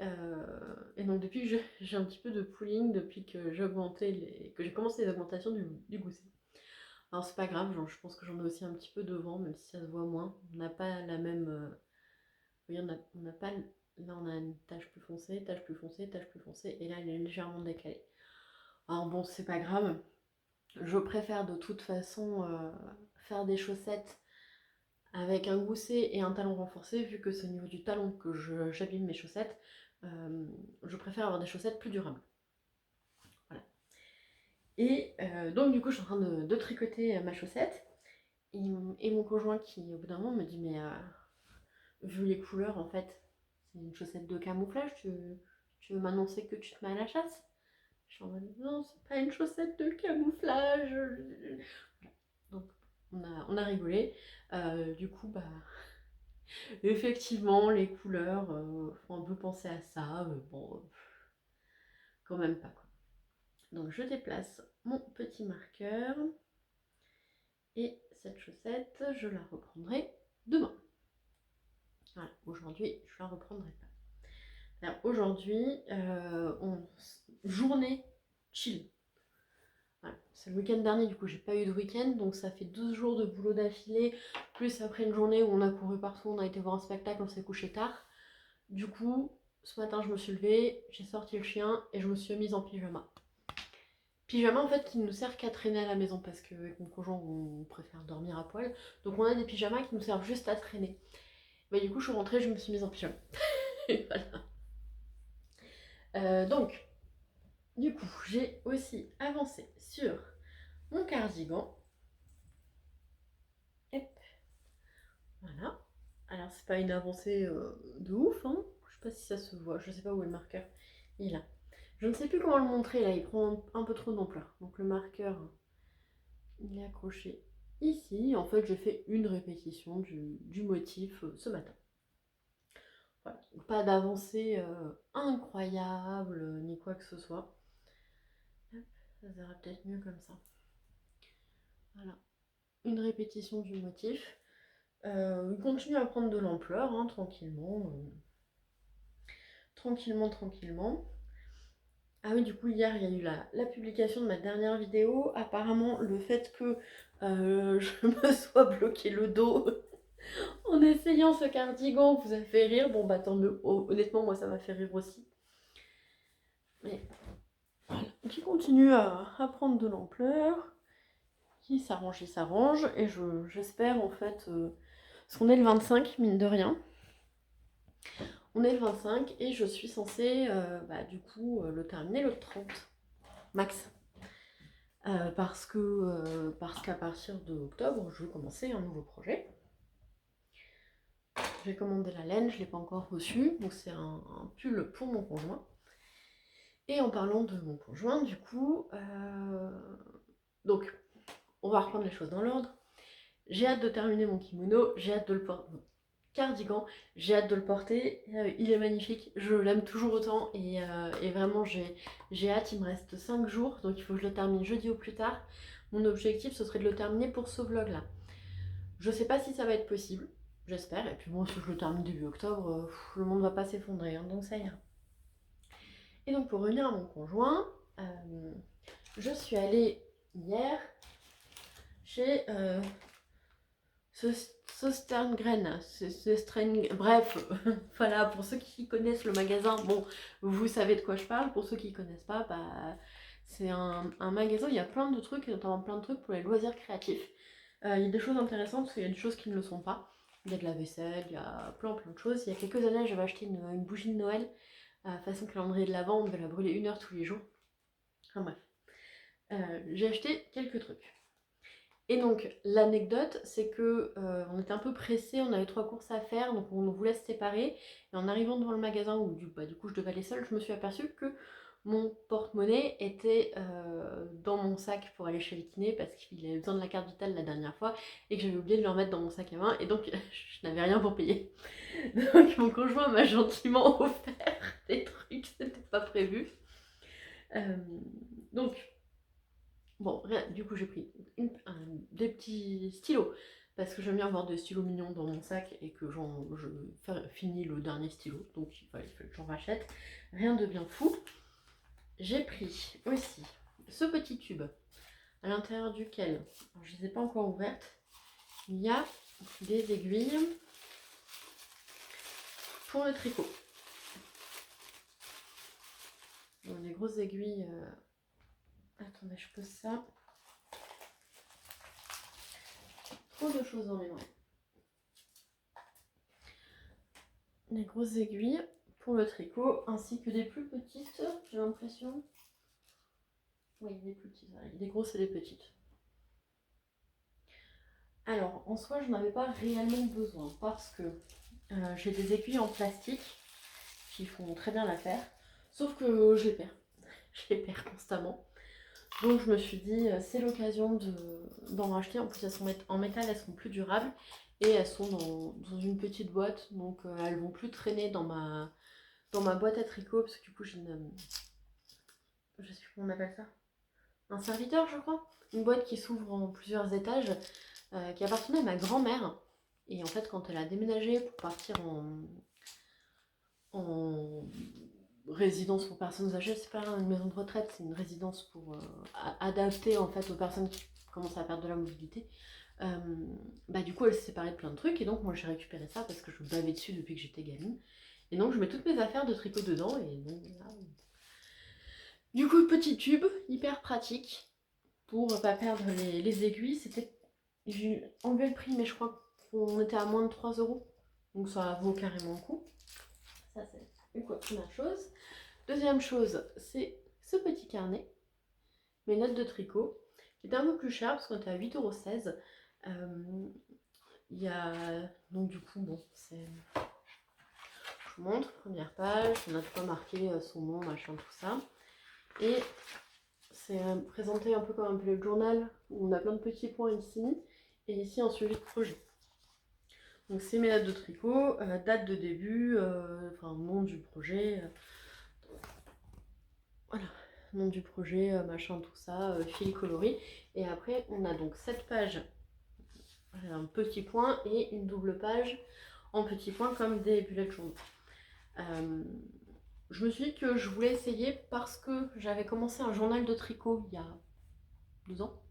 Speaker 1: donc depuis que j'ai un petit peu de pooling, depuis que j'ai commencé les augmentations du gousset. Alors c'est pas grave, genre, je pense que j'en ai aussi un petit peu devant, même si ça se voit moins. On n'a pas la même... vous voyez, on n'a pas... Là on a une tache plus foncée, tache plus foncée, tache plus foncée, et là elle est légèrement décalée. Alors bon, c'est pas grave. Je préfère de toute façon faire des chaussettes avec un gousset et un talon renforcé, vu que c'est au niveau du talon que j'abîme mes chaussettes. Je préfère avoir des chaussettes plus durables. Voilà. Et donc du coup je suis en train de tricoter ma chaussette. Et mon conjoint qui au bout d'un moment me dit mais vu les couleurs en fait, c'est une chaussette de camouflage, tu veux m'annoncer que tu te mets à la chasse? Je suis en mode non, c'est pas une chaussette de camouflage. Donc on a rigolé. Du coup bah effectivement les couleurs font un peu penser à ça, bon quand même pas quoi. Donc je déplace mon petit marqueur et cette chaussette je la reprendrai demain. Voilà, aujourd'hui je la reprendrai pas. Alors aujourd'hui journée chill. Voilà. C'est le week-end dernier, du coup j'ai pas eu de week-end, donc ça fait 12 jours de boulot d'affilée, plus après une journée où on a couru partout, on a été voir un spectacle, on s'est couché tard. Du coup, ce matin je me suis levée, j'ai sorti le chien et je me suis mise en pyjama. Pyjama en fait qui ne nous sert qu'à traîner à la maison parce qu'avec mon conjoint on préfère dormir à poil. Donc on a des pyjamas qui nous servent juste à traîner. Bah du coup je suis rentrée, je me suis mise en pyjama. Et voilà. Donc, du coup, j'ai aussi avancé sur mon cardigan. Hop, voilà. Alors c'est pas une avancée de ouf, hein. Je sais pas si ça se voit, je sais pas où est le marqueur. Il est là. Je ne sais plus comment le montrer là, il prend un peu trop d'ampleur. Donc le marqueur, il est accroché ici. En fait, j'ai fait une répétition du motif ce matin. Voilà. Donc, pas d'avancée incroyable ni quoi que ce soit. Hop, ça sera peut-être mieux comme ça. Voilà. Une répétition du motif. Il continue à prendre de l'ampleur, hein, tranquillement. Tranquillement. Ah oui, du coup, hier, il y a eu la publication de ma dernière vidéo. Apparemment, le fait que je me sois bloqué le dos en essayant ce cardigan vous a fait rire. Bon, bah tant mieux. Honnêtement, moi, ça m'a fait rire aussi. Mais voilà, qui continue à prendre de l'ampleur, qui s'arrange, et j'espère en fait, parce qu'on est le 25, mine de rien. On est le 25 et je suis censée du coup le terminer le 30 max. Parce qu'à partir d'octobre, je vais commencer un nouveau projet. J'ai commandé la laine, je ne l'ai pas encore reçue, donc c'est un pull pour mon conjoint. Et en parlant de mon conjoint, du coup, donc on va reprendre les choses dans l'ordre. J'ai hâte de terminer mon kimono, j'ai hâte de le porter. Cardigan, j'ai hâte de le porter, il est magnifique, je l'aime toujours autant et vraiment j'ai hâte, il me reste 5 jours, donc il faut que je le termine jeudi au plus tard. Mon objectif ce serait de le terminer pour ce vlog là. Je sais pas si ça va être possible, j'espère, et puis bon si je le termine début octobre, le monde va pas s'effondrer, hein, donc ça ira. Et donc pour revenir à mon conjoint, je suis allée hier chez Söstrengren, bref, voilà, pour ceux qui connaissent le magasin, bon, vous savez de quoi je parle, pour ceux qui ne connaissent pas, bah, c'est un magasin où il y a plein de trucs, et notamment plein de trucs pour les loisirs créatifs. Il y a des choses intéressantes, parce qu'il y a des choses qui ne le sont pas. Il y a de la vaisselle, il y a plein de choses. Il y a quelques années, j'avais acheté une bougie de Noël, façon calendrier de l'Avent, on devait la brûler 1 heure tous les jours. Enfin bref. J'ai acheté quelques trucs. Et donc l'anecdote, c'est que on était un peu pressés, on avait 3 courses à faire, donc on voulait se séparer. Et en arrivant devant le magasin où du coup je devais aller seule, je me suis aperçue que mon porte-monnaie était dans mon sac pour aller chez le kiné parce qu'il avait besoin de la carte vitale la dernière fois et que j'avais oublié de le remettre dans mon sac à main et donc je n'avais rien pour payer. Donc mon conjoint m'a gentiment offert des trucs, c'était pas prévu. Donc bon, du coup j'ai pris des petits stylos parce que j'aime bien avoir des stylos mignons dans mon sac et que je finis le dernier stylo, donc il fallait que j'en rachète. Rien de bien fou. J'ai pris aussi ce petit tube à l'intérieur duquel, alors je ne les ai pas encore ouvertes, il y a des aiguilles pour le tricot. Donc, des grosses aiguilles. Attendez, je pose ça. Trop de choses dans mes mains. Des grosses aiguilles pour le tricot, ainsi que des plus petites, j'ai l'impression. Oui, des plus petites, des grosses et des petites. Alors, en soi, je n'en avais pas réellement besoin parce que j'ai des aiguilles en plastique qui font très bien l'affaire, sauf que je les perds. Je les perds constamment. Donc je me suis dit, c'est l'occasion d'en racheter. En plus, elles sont en métal, elles sont plus durables et elles sont dans une petite boîte, donc elles vont plus traîner dans ma boîte à tricot parce que du coup j'ai je sais plus comment on appelle ça, un serviteur je crois, une boîte qui s'ouvre en plusieurs étages, qui appartenait à ma grand-mère. Et en fait quand elle a déménagé pour partir en résidence pour personnes âgées, c'est pas une maison de retraite, c'est une résidence pour adapter en fait aux personnes qui commencent à perdre de la mobilité. Bah du coup elle s'est séparée de plein de trucs et donc moi j'ai récupéré ça parce que je me bavais dessus depuis que j'étais gamine. Et donc je mets toutes mes affaires de tricot dedans et donc là... Du coup petit tube, hyper pratique pour pas perdre les aiguilles. C'était... J'ai enlevé le prix mais je crois qu'on était à moins de 3 €. Donc ça vaut carrément le coup. Ça c'est une première chose. Deuxième chose, c'est ce petit carnet, mes notes de tricot, qui était un peu plus cher parce qu'on était à 8,16 €. Il y a donc du coup, bon, c'est... Je vous montre, première page, on a pas marqué son nom, machin, tout ça. Et c'est présenté un peu comme un bullet journal où on a plein de petits points ici et ici un suivi de projet. Donc c'est mes notes de tricot, date de début, enfin nom du projet, voilà, nom du projet, machin, tout ça, fil coloris. Et après on a donc cette page, un petit point et une double page en petits points comme des bullet journal. Je me suis dit que je voulais essayer parce que j'avais commencé un journal de tricot il y a 2 ans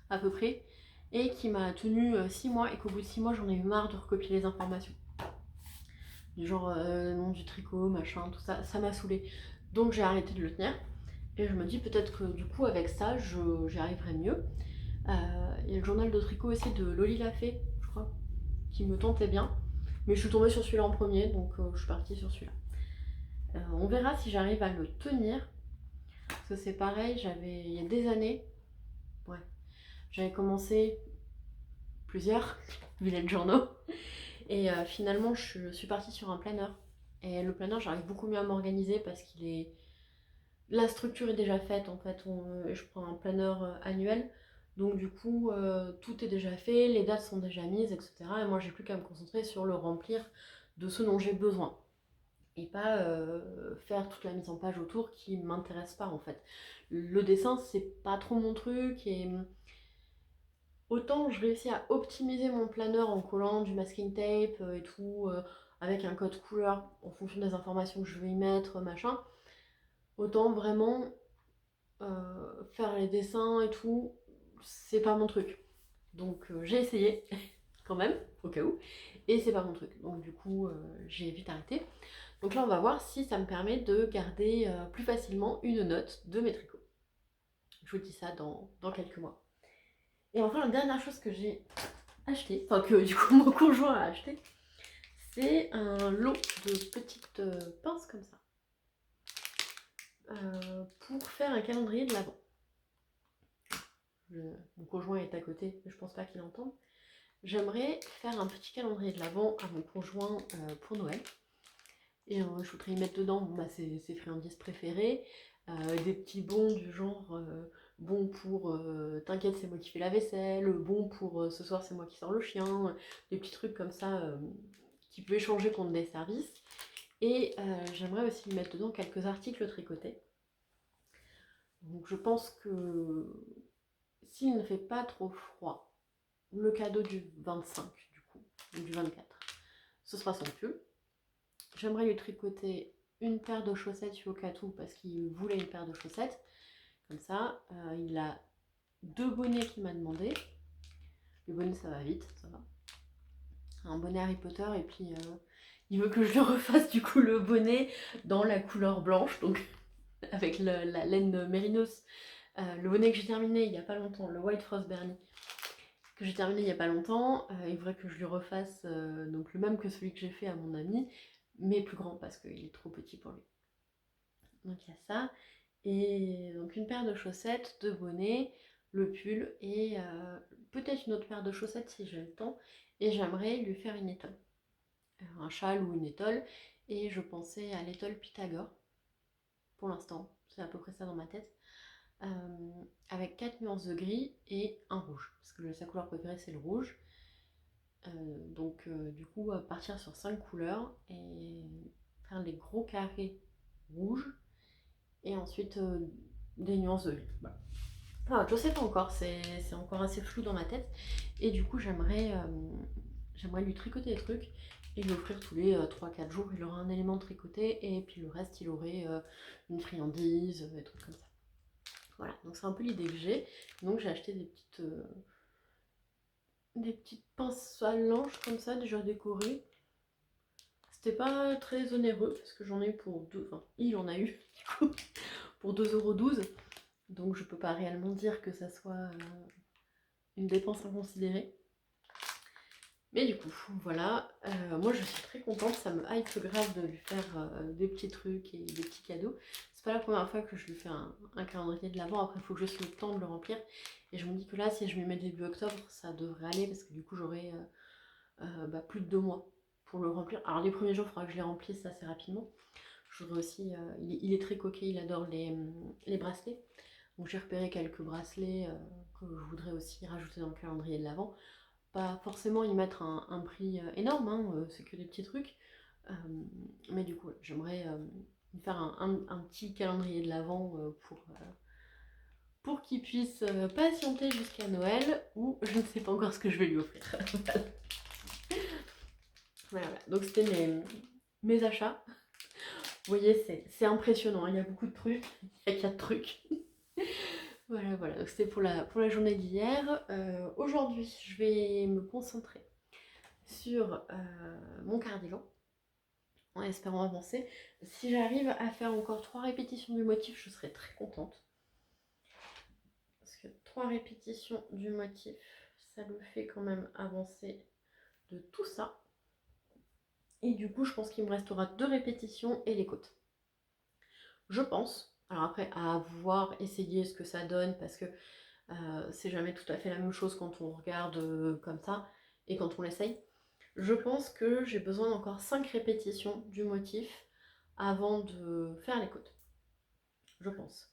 Speaker 1: à peu près et qui m'a tenu 6 mois et qu'au bout de 6 mois j'en ai eu marre de recopier les informations. Du genre nom du tricot, machin, tout ça, ça m'a saoulé. Donc j'ai arrêté de le tenir et je me dis peut-être que du coup avec ça j'y arriverai mieux. Il y a le journal de tricot aussi de Loli Lafay, je crois, qui me tentait bien. Mais je suis tombée sur celui-là en premier, donc je suis partie sur celui-là. On verra si j'arrive à le tenir. Parce que c'est pareil, il y a des années, ouais, j'avais commencé plusieurs bullet journaux. Et finalement, je suis partie sur un planeur. Et le planeur, j'arrive beaucoup mieux à m'organiser parce qu'il est... La structure est déjà faite, en fait. Je prends un planeur annuel. Donc du coup, tout est déjà fait, les dates sont déjà mises, etc. Et moi, j'ai plus qu'à me concentrer sur le remplir de ce dont j'ai besoin. Et pas faire toute la mise en page autour qui m'intéresse pas, en fait. Le dessin, c'est pas trop mon truc. Et autant je réussis à optimiser mon planeur en collant du masking tape et tout, avec un code couleur en fonction des informations que je vais y mettre, machin. Autant vraiment faire les dessins et tout, c'est pas mon truc. Donc j'ai essayé quand même, au cas où, et c'est pas mon truc. Donc du coup, j'ai vite arrêté. Donc là, on va voir si ça me permet de garder plus facilement une note de mes tricots. Je vous dis ça dans quelques mois. Et enfin, la dernière chose que j'ai acheté, enfin que du coup mon conjoint a acheté, c'est un lot de petites pinces comme ça pour faire un calendrier de l'Avent. mon conjoint est à côté, mais je pense pas qu'il entende. J'aimerais faire un petit calendrier de l'Avent à mon conjoint pour Noël. Et je voudrais y mettre dedans ses friandises préférées, des petits bons du genre bon pour t'inquiète, c'est moi qui fais la vaisselle, bon pour ce soir, c'est moi qui sors le chien, des petits trucs comme ça qui peuvent échanger contre des services. Et j'aimerais aussi y mettre dedans quelques articles tricotés. Donc je pense que s'il ne fait pas trop froid, le cadeau du 25 du coup, ou du 24, ce sera son pull. J'aimerais lui tricoter une paire de chaussettes Yokatou parce qu'il voulait une paire de chaussettes. Comme ça, il a 2 bonnets qu'il m'a demandé. Le bonnet, ça va vite, ça va. Un bonnet Harry Potter et puis il veut que je lui refasse du coup le bonnet dans la couleur blanche, donc avec la laine mérinos. Le bonnet que j'ai terminé il n'y a pas longtemps, le White Frost Bernie, que j'ai terminé il n'y a pas longtemps, il faudrait que je lui refasse donc le même que celui que j'ai fait à mon ami, mais plus grand parce qu'il est trop petit pour lui. Donc il y a ça, et donc une paire de chaussettes, 2 bonnets, le pull et peut-être une autre paire de chaussettes si j'ai le temps, et j'aimerais lui faire une étole, un châle ou une étole, et je pensais à l'étole Pythagore, pour l'instant, c'est à peu près ça dans ma tête, avec 4 nuances de gris et un rouge, parce que sa couleur préférée c'est le rouge. Donc du coup partir sur 5 couleurs et faire les gros carrés rouges et ensuite des nuances de gris. Voilà. Enfin, je sais pas encore, c'est encore assez flou dans ma tête, et du coup j'aimerais lui tricoter des trucs et lui offrir tous les 3-4 jours, il aura un élément tricoté et puis le reste il aurait une friandise, des trucs comme ça. Voilà, donc c'est un peu l'idée que j'ai. Donc j'ai acheté des petites pinces à linge comme ça, déjà décorées. C'était pas très onéreux parce que j'en ai eu pour 2, enfin il en a eu du coup pour 2,12 €. Donc je peux pas réellement dire que ça soit une dépense inconsidérée. Mais du coup, voilà, moi je suis très contente, ça me hype grave de lui faire des petits trucs et des petits cadeaux. C'est pas la première fois que je lui fais un calendrier de l'Avent, après il faut juste le temps de le remplir. Et je me dis que là, si je lui mets début octobre, ça devrait aller parce que du coup j'aurai plus de 2 mois pour le remplir. Alors les premiers jours, il faudra que je les remplisse assez rapidement. Je voudrais aussi, il est très coquet, il adore les bracelets. Donc j'ai repéré quelques bracelets que je voudrais aussi rajouter dans le calendrier de l'Avent. Pas forcément y mettre un prix énorme, hein, c'est que des petits trucs. Mais du coup, j'aimerais faire un petit calendrier de l'Avent pour qu'il puisse patienter jusqu'à Noël, ou je ne sais pas encore ce que je vais lui offrir. Voilà. Donc c'était mes achats. Vous voyez, c'est impressionnant, hein, il y a beaucoup de trucs, il y a 4 trucs. Voilà, donc c'était pour la journée d'hier. Aujourd'hui, je vais me concentrer sur mon cardigan, en espérant avancer. Si j'arrive à faire encore 3 répétitions du motif, je serai très contente. Parce que 3 répétitions du motif, ça le fait quand même avancer de tout ça. Et du coup, je pense qu'il me restera 2 répétitions et les côtes. Je pense. Alors après, à voir, essayer ce que ça donne, parce que c'est jamais tout à fait la même chose quand on regarde comme ça et quand on l'essaye. Je pense que j'ai besoin d'encore 5 répétitions du motif avant de faire les côtes. Je pense.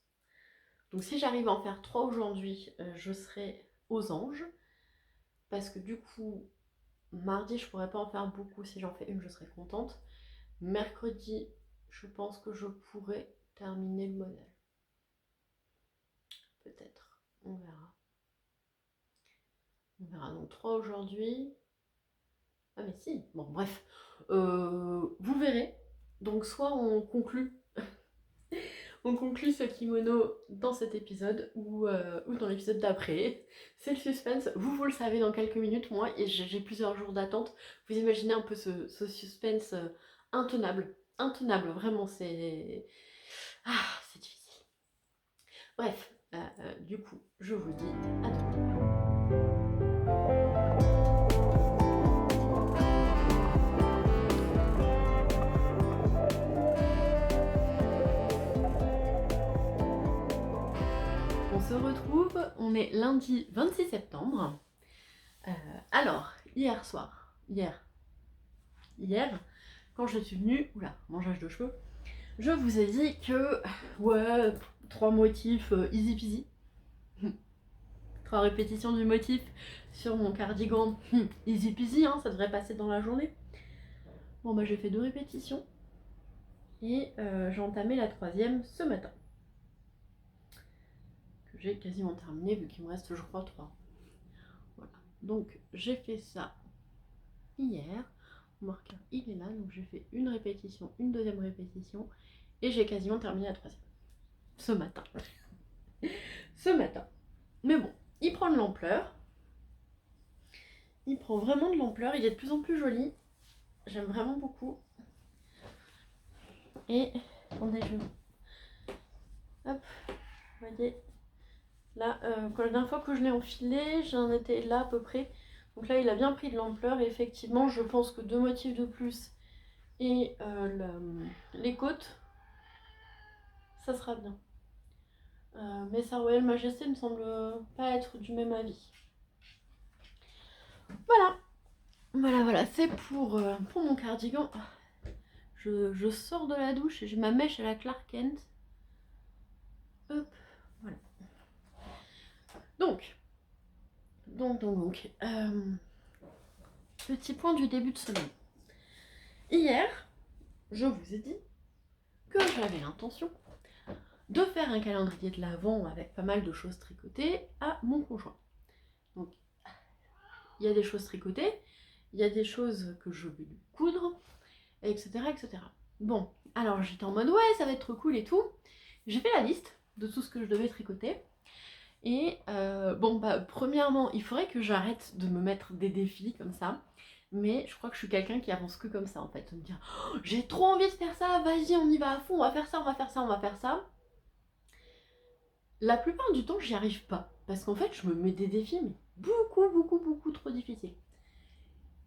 Speaker 1: Donc si j'arrive à en faire 3 aujourd'hui, je serai aux anges. Parce que du coup, mardi, je pourrais pas en faire beaucoup. Si j'en fais une, je serai contente. Mercredi, je pense que je pourrais terminer le modèle. Peut-être. On verra. On verra. Donc 3 aujourd'hui. Ah mais si. Bon, bref. Vous verrez. Donc soit on conclut ce kimono dans cet épisode ou dans l'épisode d'après. C'est le suspense. Vous le savez dans quelques minutes. Moi, j'ai plusieurs jours d'attente. Vous imaginez un peu ce suspense intenable. Intenable, vraiment, c'est... Ah, c'est difficile. Bref, du coup, je vous dis à demain. On se retrouve, on est lundi 26 septembre. Alors, hier, quand je suis venue, mangeage de cheveux, je vous ai dit que, ouais, 3 motifs easy peasy. 3 répétitions du motif sur mon cardigan, easy peasy, hein, ça devrait passer dans la journée. Bon bah j'ai fait 2 répétitions et j'ai entamé la 3e ce matin. Que j'ai quasiment terminé vu qu'il me reste je crois 3. Voilà, donc j'ai fait ça hier. Mon marqueur il est là, donc j'ai fait une répétition, une 2e répétition et j'ai quasiment terminé la 3e. Ce matin. Mais bon, il prend de l'ampleur. Il prend vraiment de l'ampleur, il est de plus en plus joli. J'aime vraiment beaucoup. Et attendez, hop, vous voyez, là, la dernière fois que je l'ai enfilé, j'en étais là à peu près. Donc là, il a bien pris de l'ampleur. Et effectivement, je pense que 2 motifs de plus et les côtes, ça sera bien. Mais Sa Royale Majesté ne semble pas être du même avis. Voilà, c'est pour mon cardigan. Je sors de la douche et j'ai ma mèche à la Clark Kent. Hop, voilà. Donc, petit point du début de semaine. Hier, je vous ai dit que j'avais l'intention de faire un calendrier de l'Avent avec pas mal de choses tricotées à mon conjoint. Donc, il y a des choses tricotées, il y a des choses que je vais lui coudre, etc. Bon, alors j'étais en mode ouais, ça va être cool et tout. J'ai fait la liste de tout ce que je devais tricoter. Et premièrement, il faudrait que j'arrête de me mettre des défis comme ça. Mais je crois que je suis quelqu'un qui avance que comme ça en fait. Me dire, oh, j'ai trop envie de faire ça, vas-y, on y va à fond, on va faire ça. La plupart du temps, j'y arrive pas. Parce qu'en fait, je me mets des défis, mais beaucoup trop difficiles.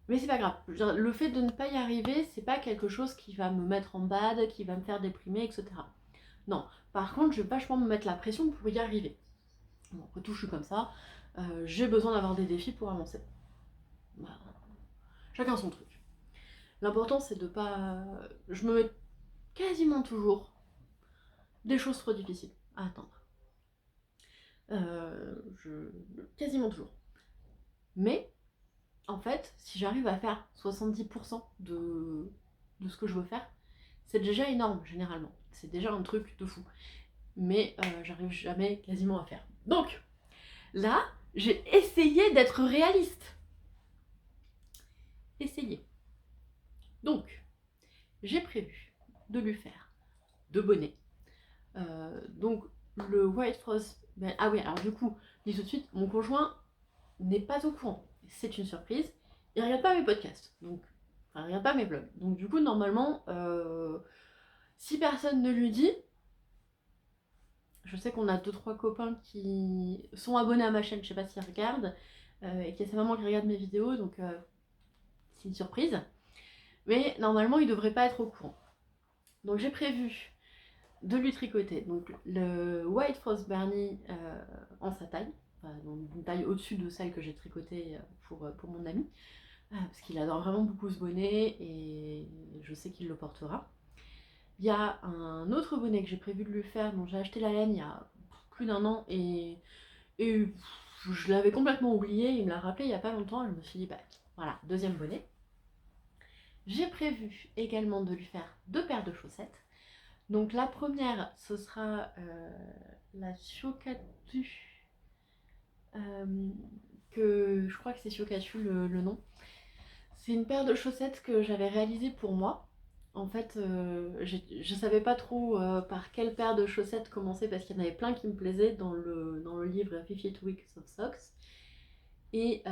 Speaker 1: Mais c'est pas grave. Le fait de ne pas y arriver, c'est pas quelque chose qui va me mettre en bad, qui va me faire déprimer, etc. Non. Par contre, je vais vachement me mettre la pression pour y arriver. Bon, après tout, je suis comme ça. J'ai besoin d'avoir des défis pour avancer. Bah, chacun son truc. L'important, c'est de pas... Je me mets quasiment toujours des choses trop difficiles à atteindre. Quasiment toujours. Mais, en fait, si j'arrive à faire 70% de ce que je veux faire, c'est déjà énorme, généralement. C'est déjà un truc de fou. Mais j'arrive jamais quasiment à faire. Donc, là, j'ai essayé d'être réaliste. Donc, j'ai prévu de lui faire 2 bonnets. Donc, le White Frost... ah oui, alors du coup, dis tout de suite, mon conjoint n'est pas au courant. C'est une surprise. Il regarde pas mes podcasts. Donc, il regarde pas mes vlogs. Donc du coup, normalement, si personne ne lui dit... Je sais qu'on a 2-3 copains qui sont abonnés à ma chaîne, je sais pas s'ils regardent, et qu'il y a sa maman qui regarde mes vidéos, donc c'est une surprise. Mais normalement, il devrait pas être au courant. Donc j'ai prévu de lui tricoter donc le White Frost Bernie en sa taille, donc une taille au-dessus de celle que j'ai tricotée pour mon ami, parce qu'il adore vraiment beaucoup ce bonnet et je sais qu'il le portera. Il y a un autre bonnet que j'ai prévu de lui faire, dont j'ai acheté la laine il y a plus d'1 an et je l'avais complètement oublié, il me l'a rappelé il n'y a pas longtemps, je me suis dit bah voilà, 2e bonnet. J'ai prévu également de lui faire 2 paires de chaussettes. Donc la première, ce sera la Shokatu, que je crois que c'est Shokatu le nom. C'est une paire de chaussettes que j'avais réalisée pour moi. En fait, je savais pas trop par quelle paire de chaussettes commencer parce qu'il y en avait plein qui me plaisaient dans le livre 50 Weeks of Socks. Et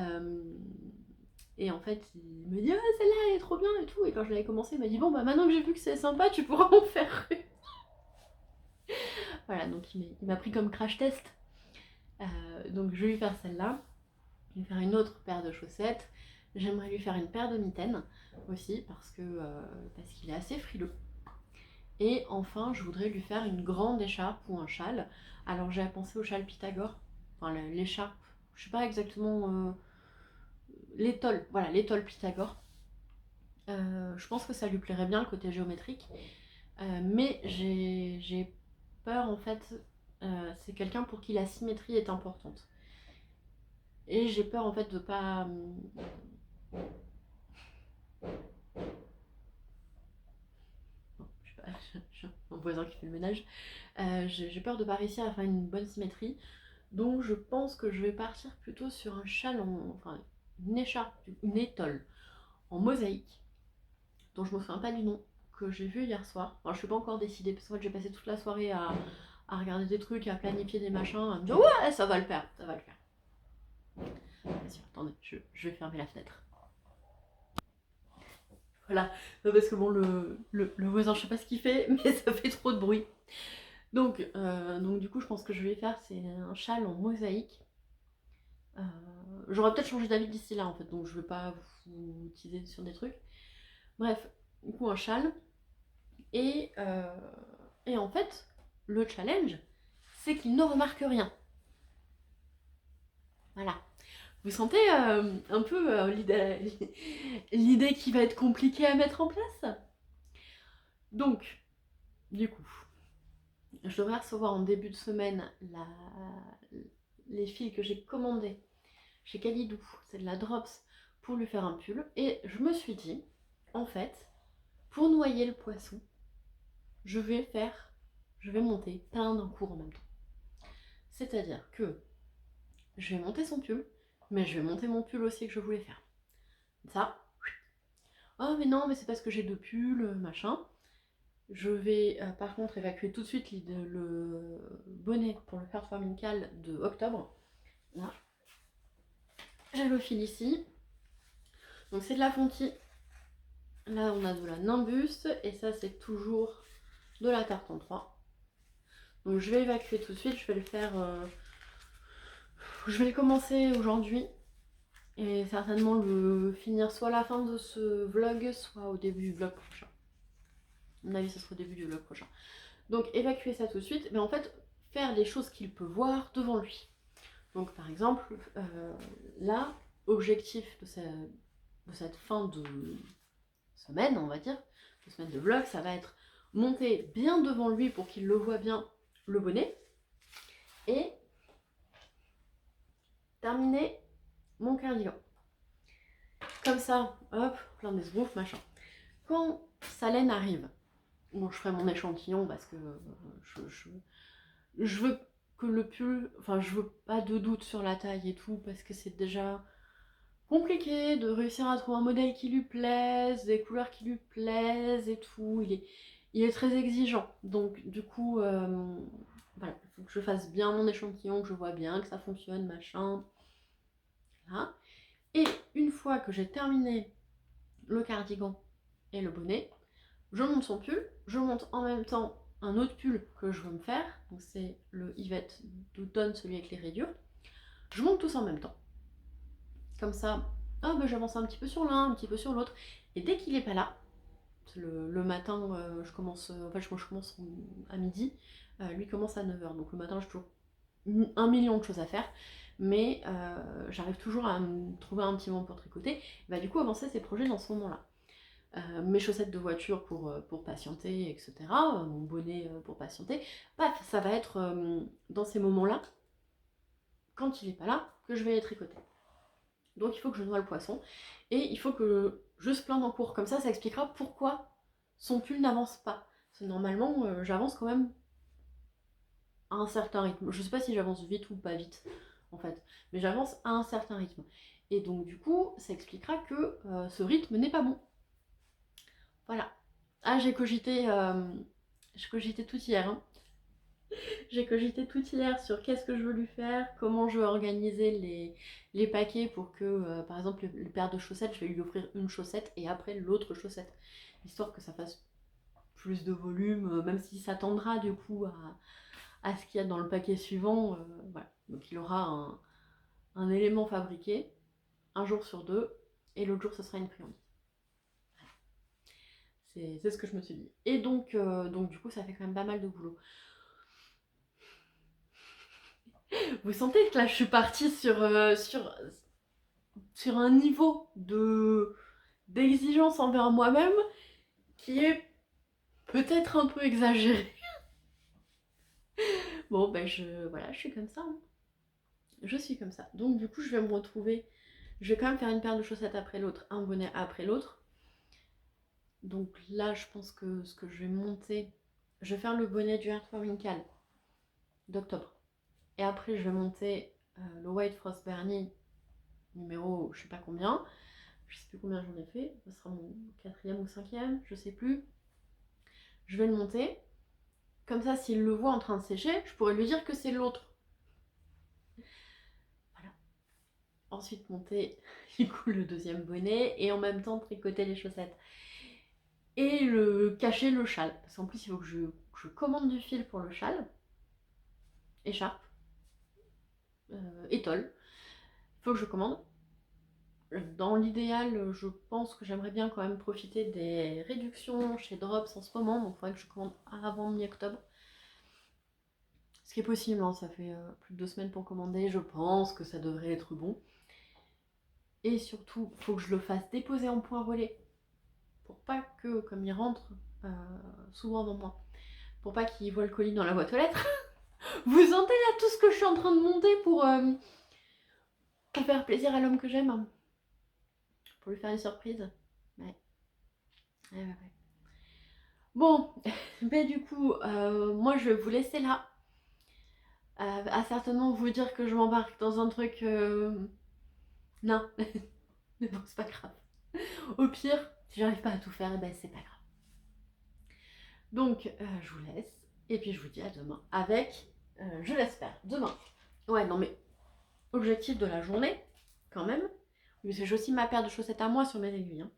Speaker 1: en fait, il me dit ah, celle-là elle est trop bien et tout. Et quand je l'avais commencé, il m'a dit bon, bah maintenant que j'ai vu que c'est sympa, tu pourras en faire une. Voilà, donc il m'a pris comme crash test. Donc je vais lui faire celle-là. Je vais lui faire une autre paire de chaussettes. J'aimerais lui faire une paire de mitaines aussi parce qu'il est assez frileux. Et enfin, je voudrais lui faire une grande écharpe ou un châle. Alors j'ai pensé au châle Pythagore enfin l'écharpe, je sais pas exactement, l'étole, voilà, l'étole Pythagore. Je pense que ça lui plairait bien le côté géométrique, mais j'ai peur en fait, c'est quelqu'un pour qui la symétrie est importante. Et j'ai peur en fait de pas. Non, je sais pas, j'ai un voisin qui fait le ménage. J'ai peur de pas réussir à faire une bonne symétrie. Donc je pense que je vais partir plutôt sur un châle, enfin une écharpe, une étole en mosaïque, dont je me souviens pas du nom, que j'ai vu hier soir. Enfin, je suis pas encore décidée, parce qu'en fait j'ai passé toute la soirée à regarder des trucs, à planifier des machins, à me dire ouais, ça va le faire, ça va le faire. Bien sûr, attendez, je vais fermer la fenêtre. Voilà, non, parce que bon, le voisin, je sais pas ce qu'il fait, mais ça fait trop de bruit. Donc du coup, je pense que je vais faire, c'est un châle en mosaïque. J'aurais peut-être changé d'avis d'ici là, en fait, donc je vais pas vous teaser sur des trucs. Bref, du coup, un châle. Et en fait, le challenge, c'est qu'il ne remarque rien. Voilà. Vous sentez un peu l'idée qui va être compliquée à mettre en place? Donc, du coup, je devrais recevoir en début de semaine les fils que j'ai commandés chez Kalidou. C'est de la Drops pour lui faire un pull. Et je me suis dit, en fait, pour noyer le poisson, je vais monter plein d'un cours en même temps. C'est-à-dire que je vais monter son pull, mais je vais monter mon pull aussi que je voulais faire. Ça. Oh mais non, mais c'est parce que j'ai deux pulls, machin. Je vais par contre évacuer tout de suite le bonnet pour le Heart Amical de octobre. Là. J'ai le fil ici. Donc c'est de la Fonty. Là on a de la Nimbus et ça c'est toujours de la Tartan 3. Donc je vais évacuer tout de suite, je vais le faire... je vais le commencer aujourd'hui. Et certainement le finir soit à la fin de ce vlog, soit au début du vlog prochain. À mon avis, ce sera au début du vlog prochain. Donc évacuer ça tout de suite, mais en fait, faire les choses qu'il peut voir devant lui. Donc par exemple, là, objectif de cette fin de semaine, on va dire, de semaine de vlog, ça va être monter bien devant lui pour qu'il le voit bien le bonnet. Et terminer mon cardigan. Comme ça, hop, plein d'esbroufs, machin. Quand sa laine arrive, bon, je ferai mon échantillon parce que je veux que le pull, enfin je veux pas de doute sur la taille et tout parce que c'est déjà compliqué de réussir à trouver un modèle qui lui plaise, des couleurs qui lui plaisent et tout. Il est très exigeant, donc du coup voilà, il faut que je fasse bien mon échantillon, que je vois bien, que ça fonctionne, machin. Voilà. Et une fois que j'ai terminé le cardigan et le bonnet, je monte son pull, je monte en même temps un autre pull que je veux me faire, donc c'est le Yvette d'automne, celui avec les rayures. Je monte tous en même temps. Comme ça, j'avance un petit peu sur l'un, un petit peu sur l'autre. Et dès qu'il n'est pas là, le matin, je commence à midi, lui commence à 9h. Donc le matin, j'ai toujours 1 million de choses à faire. Mais j'arrive toujours à me trouver un petit moment pour tricoter. Et du coup, avancer ses projets dans ce moment-là. Mes chaussettes de voiture pour patienter, etc. Mon bonnet pour patienter. Bref, ça va être dans ces moments-là, quand il n'est pas là, que je vais les tricoter. Donc il faut que je noie le poisson. Et il faut que je se plainde en cours. Comme ça expliquera pourquoi son pull n'avance pas. Parce que normalement, j'avance quand même à un certain rythme. Je sais pas si j'avance vite ou pas vite, en fait. Mais j'avance à un certain rythme. Et donc du coup, ça expliquera que ce rythme n'est pas bon. Voilà. Ah, j'ai cogité tout hier. Hein. J'ai cogité tout hier sur qu'est-ce que je veux lui faire, comment je veux organiser les paquets pour que, par exemple, le paire de chaussettes, je vais lui offrir une chaussette et après l'autre chaussette. Histoire que ça fasse plus de volume, même s'il s'attendra du coup à ce qu'il y a dans le paquet suivant. Voilà. Donc il aura un élément fabriqué, un jour sur deux, et l'autre jour ce sera une friandise. C'est ce que je me suis dit. Et donc du coup, ça fait quand même pas mal de boulot. Vous sentez que là je suis partie sur un niveau d'exigence envers moi-même qui est peut-être un peu exagéré. Bon ben voilà, je suis comme ça. Hein. Je suis comme ça. Donc du coup je vais me retrouver. Je vais quand même faire une paire de chaussettes après l'autre, un bonnet après l'autre. Donc là je pense que ce que je vais monter, je vais faire le bonnet du Earth Winkle d'octobre. Et après je vais monter le White Frost Bernie numéro je sais pas combien. Je sais plus combien j'en ai fait. Ce sera mon 4e ou 5e, je sais plus. Je vais le monter. Comme ça, s'il le voit en train de sécher, je pourrais lui dire que c'est l'autre. Voilà. Ensuite, monter du coup le 2e bonnet et en même temps tricoter les chaussettes. Et cacher le châle. Parce qu'en plus, il faut que je commande du fil pour le châle. Écharpe. Étole. Il faut que je commande. Dans l'idéal, je pense que j'aimerais bien quand même profiter des réductions chez Drops en ce moment. Donc il faudrait que je commande avant mi-octobre. Ce qui est possible, hein, ça fait plus de 2 semaines pour commander, je pense que ça devrait être bon. Et surtout, il faut que je le fasse déposer en point relais. Pour pas que, comme il rentre souvent dans moi, pour pas qu'il voit le colis dans la boîte aux lettres. Vous sentez là tout ce que je suis en train de monter pour faire plaisir à l'homme que j'aime, hein. Pour lui faire une surprise. Ouais. Ouais. Bon, mais du coup, moi je vais vous laisser là. À certainement vous dire que je m'embarque dans un truc... Non, mais bon, c'est pas grave. Au pire, si j'arrive pas à tout faire, ben c'est pas grave. Donc, je vous laisse. Et puis je vous dis à demain. Avec, je l'espère, demain. Ouais, non mais, objectif de la journée, quand même. J'ai aussi ma paire de chaussettes à moi sur mes aiguilles. Hein.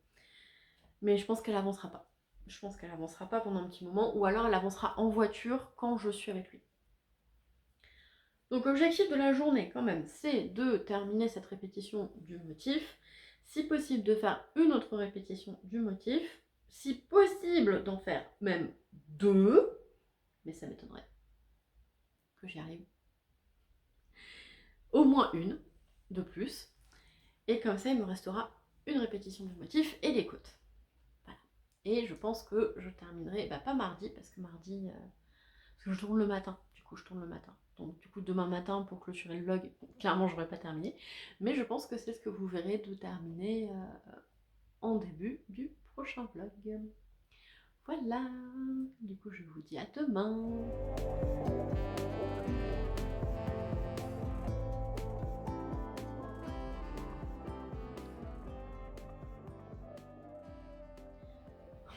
Speaker 1: Mais je pense qu'elle avancera pas. Je pense qu'elle avancera pas pendant un petit moment. Ou alors elle avancera en voiture quand je suis avec lui. Donc objectif de la journée quand même, c'est de terminer cette répétition du motif, si possible de faire une autre répétition du motif, si possible d'en faire même 2, mais ça m'étonnerait que j'y arrive. Au moins une de plus, et comme ça il me restera une répétition du motif et des côtes. Voilà. Et je pense que je terminerai, pas mardi, parce que mardi, parce que je tourne le matin, je tourne le matin. Donc du coup demain matin pour clôturer le vlog, clairement j'aurais pas terminé, mais je pense que c'est ce que vous verrez de terminer en début du prochain vlog. Voilà, du coup je vous dis à demain.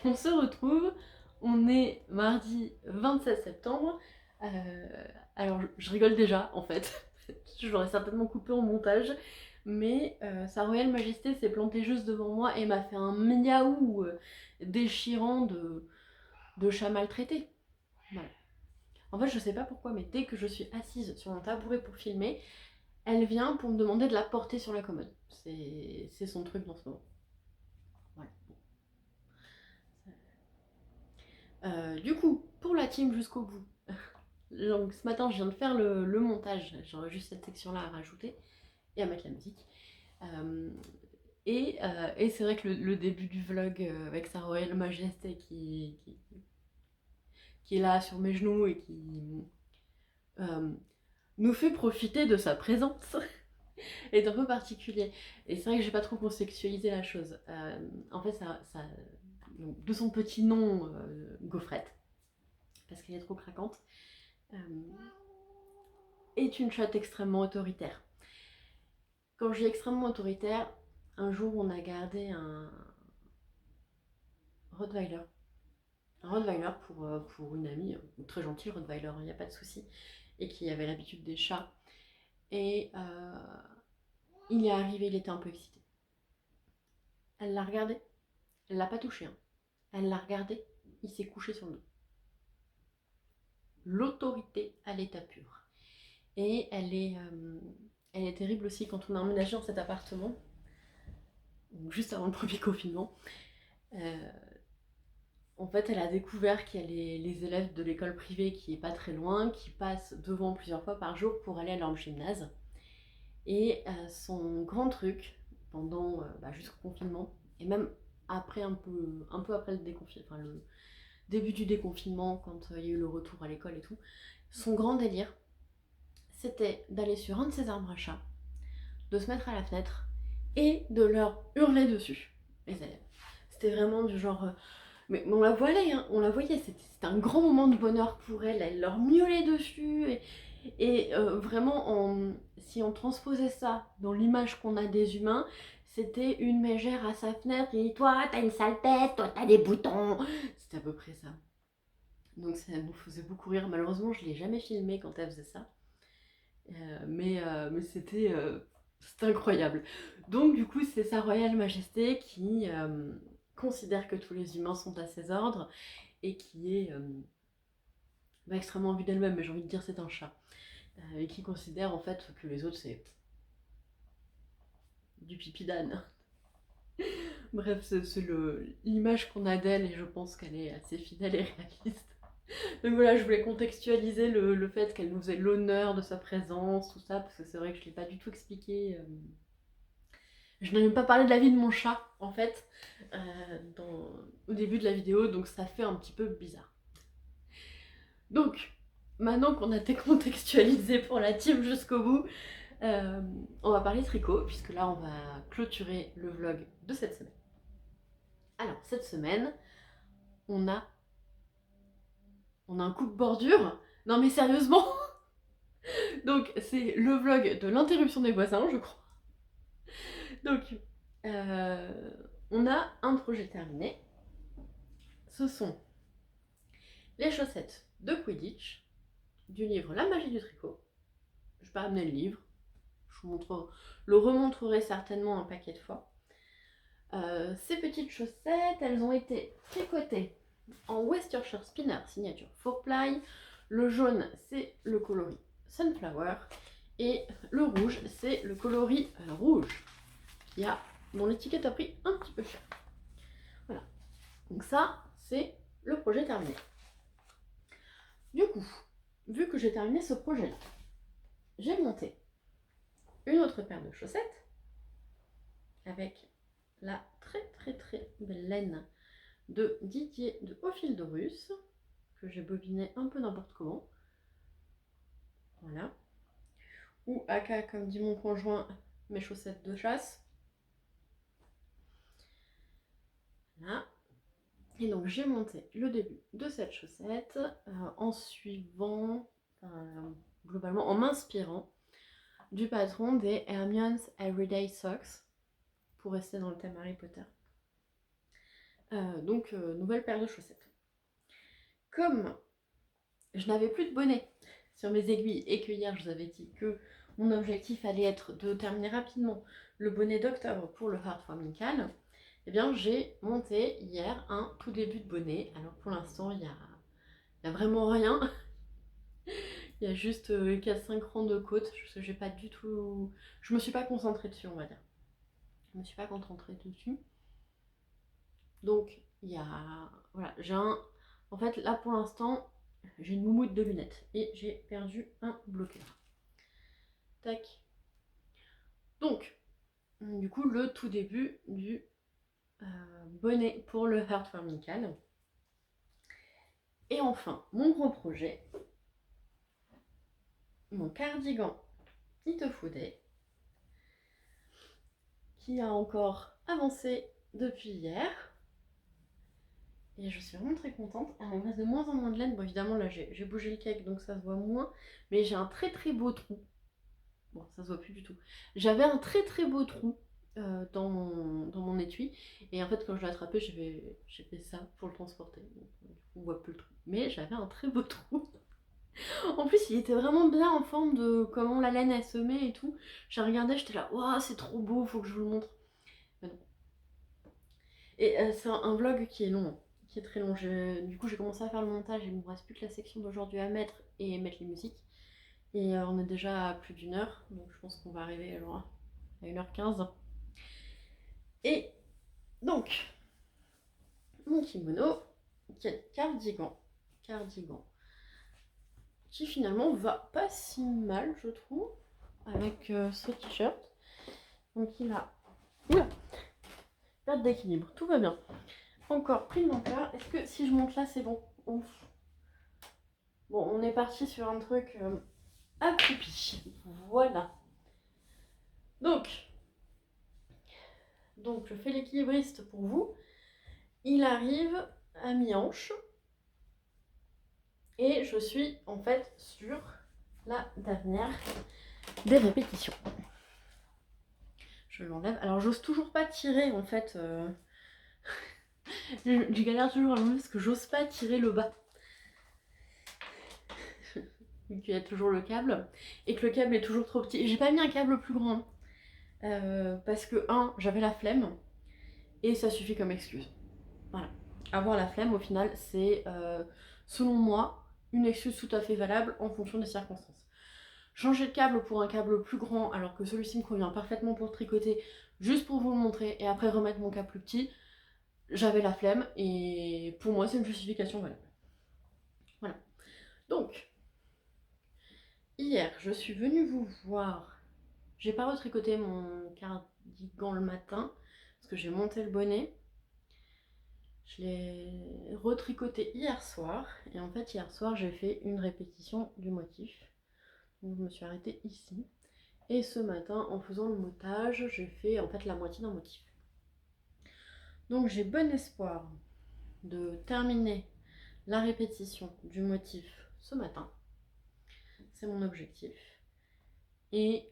Speaker 1: On se retrouve, on est mardi 27 septembre. Alors je rigole déjà en fait, je l'aurais certainement coupé en montage, mais Sa Royale Majesté s'est plantée juste devant moi et m'a fait un miaou déchirant de chat maltraité. Voilà. En fait je sais pas pourquoi, mais dès que je suis assise sur mon tabouret pour filmer, elle vient pour me demander de la porter sur la commode. C'est son truc dans ce moment. Voilà. Du coup, pour la team jusqu'au bout, donc ce matin je viens de faire le montage, j'aurais juste cette section là à rajouter et à mettre la musique. Et c'est vrai que le début du vlog avec Sa Royale Majesté qui est là sur mes genoux et qui nous fait profiter de sa présence est un peu particulier. Et c'est vrai que j'ai pas trop contextualisé la chose. En fait, de son petit nom, Gaufrette, parce qu'elle est trop craquante, est une chatte extrêmement autoritaire. Quand je dis extrêmement autoritaire, un jour on a gardé un Rottweiler. Un Rottweiler pour une amie, très gentille Rottweiler, il n'y a pas de souci, et qui avait l'habitude des chats. Et il est arrivé, il était un peu excité. Elle l'a regardé, elle l'a pas touché, hein. Elle l'a regardé, il s'est couché sur le dos. L'autorité à l'état pur. Et elle est terrible aussi quand on a emménagé dans cet appartement, juste avant le premier confinement. En fait, elle a découvert qu'il y a les élèves de l'école privée qui est pas très loin, qui passent devant plusieurs fois par jour pour aller à leur gymnase. Et son grand truc, pendant jusqu'au confinement, et même après un peu après le déconfinement, enfin le début du déconfinement, quand il y a eu le retour à l'école et tout, son grand délire, c'était d'aller sur un de ses arbres à chat, de se mettre à la fenêtre et de leur hurler dessus, les élèves. C'était vraiment du genre... mais on la voyait, hein, c'était un grand moment de bonheur pour elle, elle leur miaulait dessus, et vraiment, si on transposait ça dans l'image qu'on a des humains, c'était une mégère à sa fenêtre et toi, t'as une sale tête, toi, t'as des boutons. C'était à peu près ça. Donc ça nous faisait beaucoup rire. Malheureusement, je l'ai jamais filmé quand elle faisait ça. Mais c'était incroyable. Donc du coup, c'est Sa Royale Majesté qui considère que tous les humains sont à ses ordres et qui est extrêmement vue d'elle-même, mais j'ai envie de dire c'est un chat. Et qui considère en fait que les autres c'est du pipi d'âne. Bref, c'est l'image qu'on a d'elle et je pense qu'elle est assez fidèle et réaliste. Donc voilà, je voulais contextualiser le fait qu'elle nous faisait l'honneur de sa présence, tout ça, parce que c'est vrai que je ne l'ai pas du tout expliqué. Je n'ai même pas parlé de la vie de mon chat, en fait, au début de la vidéo, donc ça fait un petit peu bizarre. Donc, maintenant qu'on a décontextualisé pour la team jusqu'au bout, on va parler tricot, puisque là on va clôturer le vlog de cette semaine. Alors, cette semaine, on a un coupe bordure. Non mais sérieusement. Donc c'est le vlog de l'interruption des voisins, je crois. Donc, on a un projet terminé. Ce sont les chaussettes de Quidditch, du livre La magie du tricot. Je vais pas amener le livre. Je vous le remontrerai certainement un paquet de fois. Ces petites chaussettes, elles ont été tricotées en Worcestershire Spinner signature 4-ply. Le jaune, c'est le coloris Sunflower. Et le rouge, c'est le coloris rouge. Dont l'étiquette a pris un petit peu cher. Voilà. Donc ça, c'est le projet terminé. Du coup, vu que j'ai terminé ce projet-là, j'ai monté une autre paire de chaussettes avec la très belle laine de Didier de Au fil de Russe, que j'ai bobiné un peu n'importe comment. Voilà. Ou aka, comme dit mon conjoint, mes chaussettes de chasse. Voilà. Et donc j'ai monté le début de cette chaussette en suivant, globalement en m'inspirant du patron des Hermione's Everyday Socks, pour rester dans le thème Harry Potter. Donc nouvelle paire de chaussettes. Comme je n'avais plus de bonnet sur mes aiguilles et que hier je vous avais dit que mon objectif allait être de terminer rapidement le bonnet d'octobre pour le Heartwarming Amical, eh bien j'ai monté hier un tout début de bonnet. Alors pour l'instant il y a vraiment rien. Il y a juste 4-5 rangs de côtes. J'ai pas du tout... Je me suis pas concentrée dessus, on va dire. Je me suis pas concentrée dessus. Donc il y a... Voilà, j'ai un... En fait là pour l'instant j'ai une moumoute de lunettes et j'ai perdu un bloqueur. Tac. Donc, du coup, le tout début du bonnet pour le Heartwarming Amical. Et enfin, mon gros projet, mon cardigan Itofude, qui a encore avancé depuis hier. Et je suis vraiment très contente. Alors, il me reste de moins en moins de laine. Bon, évidemment, là, j'ai bougé le cake, donc ça se voit moins. Mais j'ai un très beau trou. Bon, ça se voit plus du tout. J'avais un très beau trou dans mon étui. Et en fait, quand je l'ai attrapé, j'ai fait ça pour le transporter. Donc, du coup, on voit plus le trou. Mais j'avais un très beau trou. En plus, il était vraiment bien en forme de comment la laine elle se met et tout. J'ai regardé, j'étais là, waouh, c'est trop beau, faut que je vous le montre. Mais non. Et c'est un vlog qui est long, qui est très long. Du coup, j'ai commencé à faire le montage et il me reste plus que la section d'aujourd'hui à mettre et mettre les musiques. Et on est déjà à plus d'1 heure, donc je pense qu'on va arriver alors à 1h15. Et donc, mon kimono étiquette cardigan, qui finalement va pas si mal, je trouve, avec ce t-shirt. Donc il a... Oula, perte d'équilibre, tout va bien. Encore pris d'ampleur. Est-ce que si je monte là, c'est bon? Ouf. Bon, on est parti sur un truc accroupi. Voilà. Donc, je fais l'équilibriste pour vous. Il arrive à mi-hanche. Et je suis en fait sur la dernière des répétitions. Je l'enlève. Alors j'ose toujours pas tirer en fait. Je galère toujours à l'enlever parce que j'ose pas tirer le bas. Vu qu'il y a toujours le câble. Et que le câble est toujours trop petit. J'ai pas mis un câble plus grand. Parce que j'avais la flemme. Et ça suffit comme excuse. Voilà. Avoir la flemme au final c'est selon moi une excuse tout à fait valable en fonction des circonstances. Changer de câble pour un câble plus grand alors que celui-ci me convient parfaitement pour tricoter, juste pour vous le montrer et après remettre mon câble plus petit, j'avais la flemme et pour moi c'est une justification valable. Voilà. Donc, hier je suis venue vous voir, j'ai pas retricoté mon cardigan le matin parce que j'ai monté le bonnet. Je l'ai retricoté hier soir et en fait hier soir j'ai fait une répétition du motif. Donc je me suis arrêtée ici. Et ce matin, en faisant le motage, j'ai fait en fait la moitié d'un motif. Donc j'ai bon espoir de terminer la répétition du motif ce matin. C'est mon objectif. Et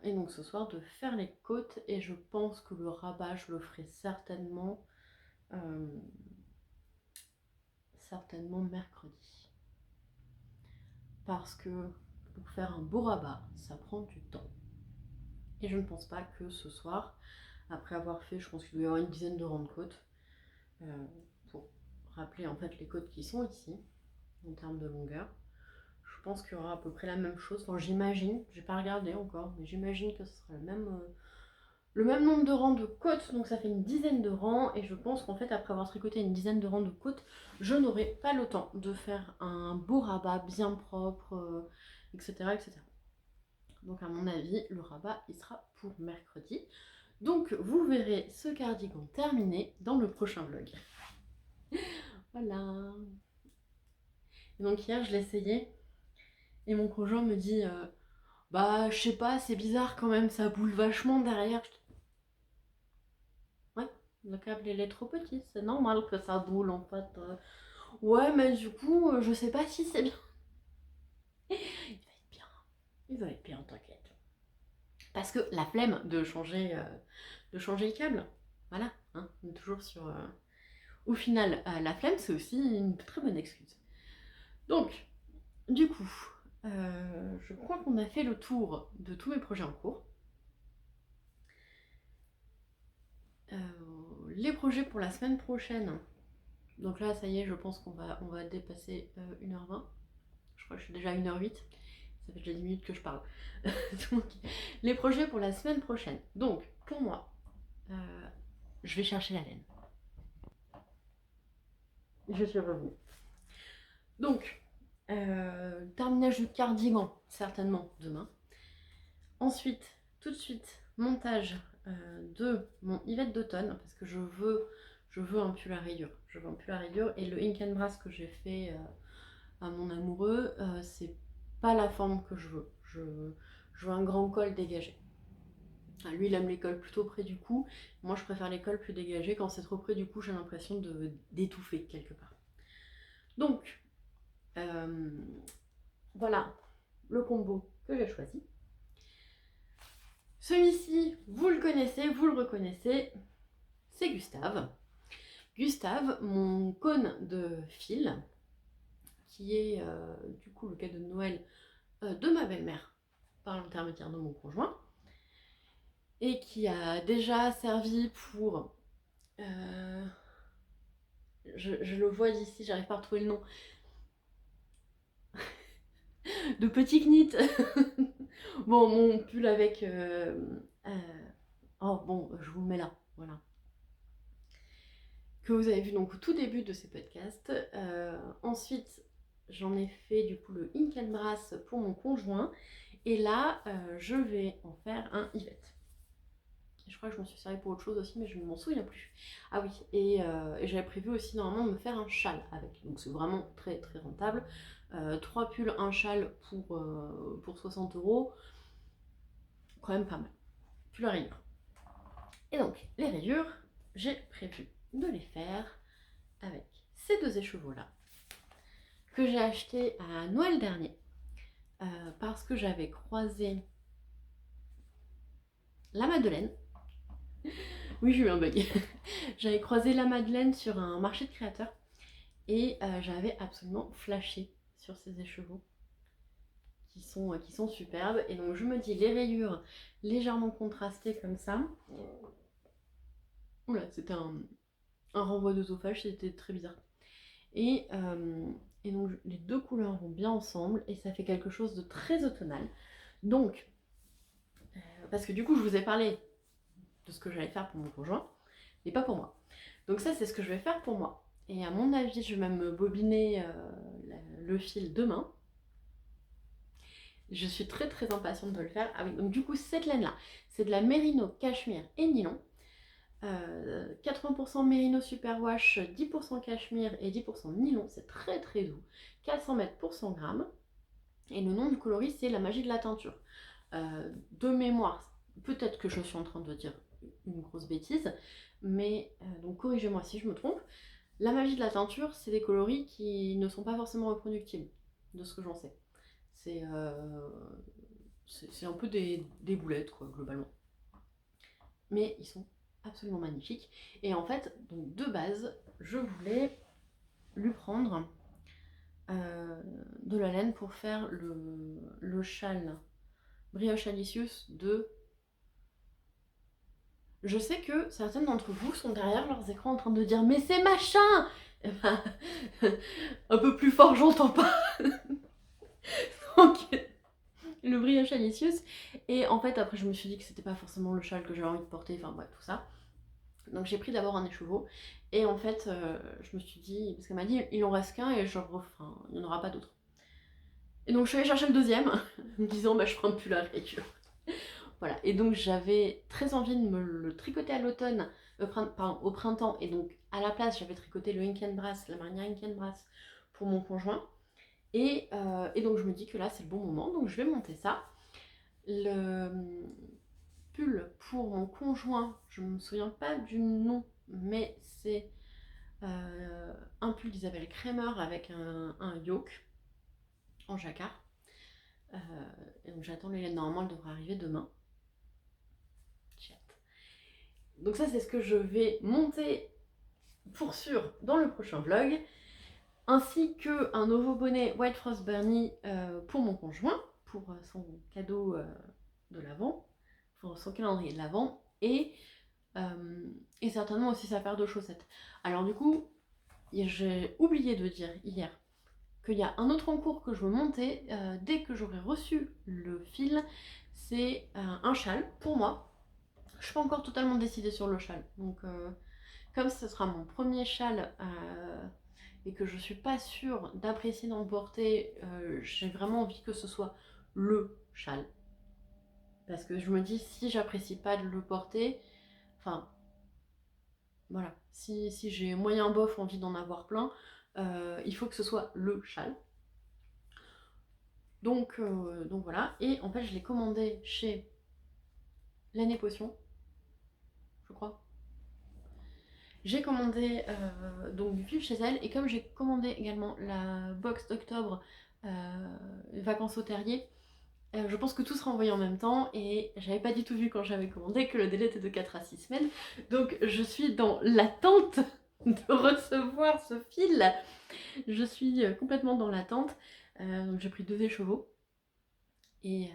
Speaker 1: donc ce soir de faire les côtes. Et je pense que le rabat, je le ferai certainement mercredi. Parce que pour faire un beau rabat, ça prend du temps. Et je ne pense pas que ce soir, après avoir fait, je pense qu'il doit y avoir une dizaine de rangs de côtes, pour rappeler en fait les côtes qui sont ici, en termes de longueur. Je pense qu'il y aura à peu près la même chose, enfin j'imagine, j'ai pas regardé encore, mais j'imagine que ce sera le même nombre de rangs de côtes, donc ça fait une dizaine de rangs, et je pense qu'en fait après avoir tricoté une dizaine de rangs de côtes, je n'aurai pas le temps de faire un beau rabat bien propre, etc., etc. Donc à mon avis, le rabat, il sera pour mercredi. Donc vous verrez ce cardigan terminé dans le prochain vlog. Voilà. Et donc hier, je l'ai essayé. Et mon conjoint me dit, bah je sais pas, c'est bizarre quand même, ça boule vachement derrière. Ouais, le câble il est trop petit, c'est normal que ça boule en fait. Ouais, mais du coup, je sais pas si c'est bien. Il va être bien. Il va être bien, t'inquiète. Parce que la flemme de changer le câble, voilà, hein, on est toujours sur... Au final, la flemme, c'est aussi une très bonne excuse. Donc, du coup, je crois qu'on a fait le tour de tous mes projets en cours. Les projets pour la semaine prochaine, donc là, ça y est, je pense qu'on va dépasser 1h20. Je crois que je suis déjà à 1h08. Ça fait déjà 10 minutes que je parle. Donc, les projets pour la semaine prochaine. Donc, pour moi, je vais chercher la laine. Je suis revenue. Donc, terminage du cardigan, certainement demain. Ensuite, tout de suite, montage de mon Yvette d'automne, parce que je veux un pull à rayures. Je veux un pull à rayures, et le ink and brass que j'ai fait à mon amoureux, c'est pas la forme que je veux. Je veux un grand col dégagé. Lui, il aime les cols plutôt près du cou. Moi, je préfère les cols plus dégagés. Quand c'est trop près du cou, j'ai l'impression d'étouffer quelque part. Donc, voilà le combo que j'ai choisi. Celui-ci, vous le connaissez, vous le reconnaissez, c'est Gustave. Gustave, mon cône de fil, qui est du coup le cadeau de Noël de ma belle-mère par l'intermédiaire de mon conjoint, et qui a déjà servi pour... je le vois d'ici, j'arrive pas à retrouver le nom. De petit knit. Bon, mon pull avec... oh bon, je vous le mets là, voilà. que vous avez vu donc au tout début de ces podcasts. Ensuite, j'en ai fait du coup le Ink and Brass pour mon conjoint. Et là, je vais en faire un Yvette. Je crois que je m'en suis servi pour autre chose aussi, mais je ne m'en souviens plus. Ah oui, et j'avais prévu aussi normalement de me faire un châle avec. Donc c'est vraiment très très rentable. 3 pulls, un châle pour 60 €. Quand même pas mal. Puis la rayure. Et donc, les rayures, j'ai prévu de les faire avec ces deux écheveaux-là, que j'ai acheté à Noël dernier, parce que j'avais croisé la Madeleine. Oui, j'ai eu un bug. J'avais croisé la Madeleine sur un marché de créateurs et j'avais absolument flashé sur ces écheveaux qui sont superbes. Et donc je me dis, les rayures légèrement contrastées comme ça. Oula, c'était un renvoi d'œsophage, c'était très bizarre. Et donc les deux couleurs vont bien ensemble et ça fait quelque chose de très automnal. Donc, parce que du coup je vous ai parlé de ce que j'allais faire pour mon conjoint, mais pas pour moi. Donc ça c'est ce que je vais faire pour moi. Et à mon avis je vais même bobiner le fil demain. Je suis très très impatiente de le faire. Ah oui, donc du coup cette laine là, c'est de la Merino, Cachemire et Nylon. 80% Merino Superwash, 10% Cachemire et 10% Nylon, c'est très très doux. 400 mètres pour 100 grammes. Et le nom du coloris c'est la magie de la teinture. De mémoire, peut-être que je suis en train de dire une grosse bêtise, mais donc corrigez-moi si je me trompe. La magie de la teinture, c'est des coloris qui ne sont pas forcément reproductibles, de ce que j'en sais. C'est un peu des boulettes, quoi, globalement. Mais ils sont absolument magnifiques. Et en fait, donc de base, je voulais lui prendre de la laine pour faire le châle Brioche Alicius de... Je sais que certaines d'entre vous sont derrière leurs écrans en train de dire « Mais c'est machin !» Eh ben, un peu plus fort, j'entends pas. Donc, le Brioche Alicius. Et en fait, après, je me suis dit que c'était pas forcément le châle que j'avais envie de porter, enfin bref, tout ça. Donc j'ai pris d'abord un écheveau. Et en fait, je me suis dit, parce qu'elle m'a dit, il en reste qu'un et genre, enfin, il n'y en aura pas d'autres. Et donc je suis allée chercher le deuxième, en me disant, bah je prends plus la rayure. Voilà, et donc j'avais très envie de me le tricoter à l'automne, pardon, au printemps, et donc à la place j'avais tricoté le Ink and Brass, la Marina Ink and Brass pour mon conjoint. Et donc je me dis que là c'est le bon moment, donc je vais monter ça. Le pull pour mon conjoint, je ne me souviens pas du nom, mais c'est un pull d'Isabelle Kremer avec un yoke en jacquard. Et donc j'attends les laines, normalement elle devrait arriver demain. J'ai hâte. Donc ça c'est ce que je vais monter pour sûr dans le prochain vlog, ainsi que un nouveau bonnet White Frost Bernie pour mon conjoint, pour son cadeau de l'Avent, pour son calendrier de l'Avent, et certainement aussi sa paire de chaussettes. Alors du coup, j'ai oublié de dire hier qu'il y a un autre encours que je veux monter dès que j'aurai reçu le fil, c'est un châle pour moi. Je suis pas encore totalement décidée sur le châle, donc comme ce sera mon premier châle et que je suis pas sûre d'apprécier d'en porter, j'ai vraiment envie que ce soit le châle. Parce que je me dis, si j'apprécie pas de le porter, enfin, voilà, si j'ai moyen bof envie d'en avoir plein, il faut que ce soit le châle. Donc voilà, et en fait je l'ai commandé chez Laine & Potion, je crois. J'ai commandé donc du fil chez elle, et comme j'ai commandé également la box d'octobre vacances au terrier, je pense que tout sera envoyé en même temps, et j'avais pas du tout vu quand j'avais commandé que le délai était de 4 à 6 semaines, donc je suis dans l'attente de recevoir ce fil. Je suis complètement dans l'attente, donc j'ai pris 2 écheveaux, et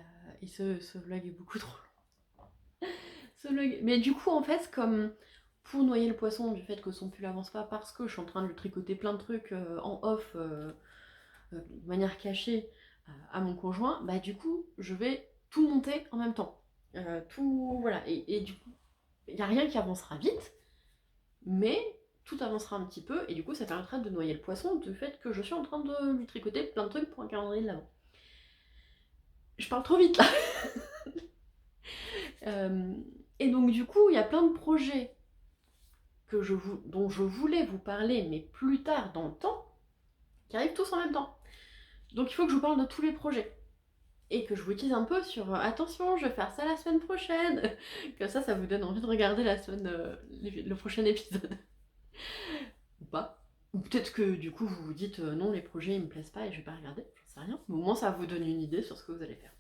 Speaker 1: ce vlog est beaucoup trop long. Ce vlog... Mais du coup en fait, comme pour noyer le poisson du fait que son pull avance pas parce que je suis en train de lui tricoter plein de trucs en off de manière cachée à mon conjoint, bah du coup je vais tout monter en même temps. Tout voilà, et du coup il n'y a rien qui avancera vite, mais tout avancera un petit peu, et du coup ça permettra de noyer le poisson du fait que je suis en train de lui tricoter plein de trucs pour un calendrier de l'avant. Je parle trop vite là. Et donc du coup, il y a plein de projets dont je voulais vous parler, mais plus tard dans le temps, qui arrivent tous en même temps. Donc il faut que je vous parle de tous les projets. Et que je vous dise un peu sur attention, je vais faire ça la semaine prochaine. Comme ça vous donne envie de regarder le prochain épisode. Ou pas. Ou peut-être que du coup vous vous dites non, les projets ils me plaisent pas et je vais pas regarder, j'en sais rien. Mais au moins ça vous donne une idée sur ce que vous allez faire.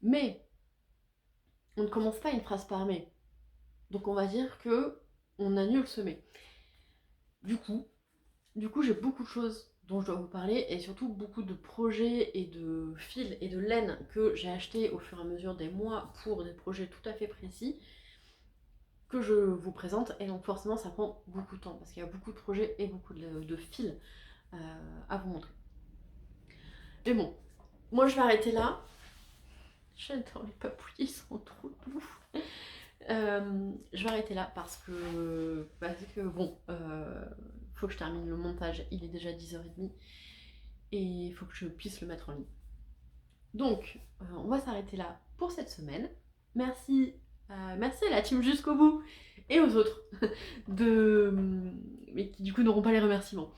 Speaker 1: Mais on ne commence pas une phrase par mais. Donc on va dire que on annule ce mais. Du coup j'ai beaucoup de choses dont je dois vous parler et surtout beaucoup de projets et de fils et de laine que j'ai acheté au fur et à mesure des mois pour des projets tout à fait précis que je vous présente, et donc forcément ça prend beaucoup de temps parce qu'il y a beaucoup de projets et beaucoup de fils à vous montrer. Mais bon, moi je vais arrêter là. J'adore les papouilles, ils sont trop doux. Je vais arrêter là parce que bon, faut que je termine le montage, il est déjà 10h30 et il faut que je puisse le mettre en ligne. Donc on va s'arrêter là pour cette semaine. Merci à la team jusqu'au bout et aux autres mais qui du coup n'auront pas les remerciements,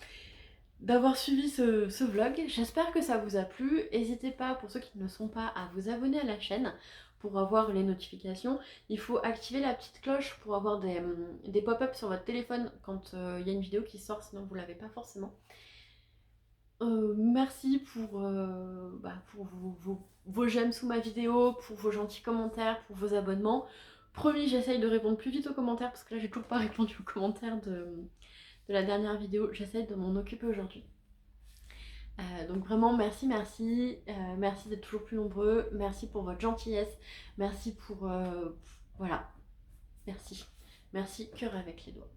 Speaker 1: d'avoir suivi ce vlog. J'espère que ça vous a plu. N'hésitez pas, pour ceux qui ne le sont pas, à vous abonner à la chaîne pour avoir les notifications. Il faut activer la petite cloche pour avoir des pop-up sur votre téléphone quand il y a une vidéo qui sort, sinon vous l'avez pas forcément. Merci pour vos j'aime sous ma vidéo, pour vos gentils commentaires, pour vos abonnements. Promis, j'essaye de répondre plus vite aux commentaires parce que là j'ai toujours pas répondu aux commentaires de la dernière vidéo. J'essaie de m'en occuper aujourd'hui. Donc vraiment merci, merci d'être toujours plus nombreux, merci pour votre gentillesse, merci pour... voilà, merci cœur avec les doigts.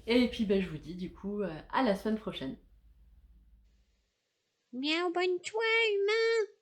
Speaker 1: Et puis je vous dis du coup à la semaine prochaine.
Speaker 2: Miaou, bonne soirée, humain.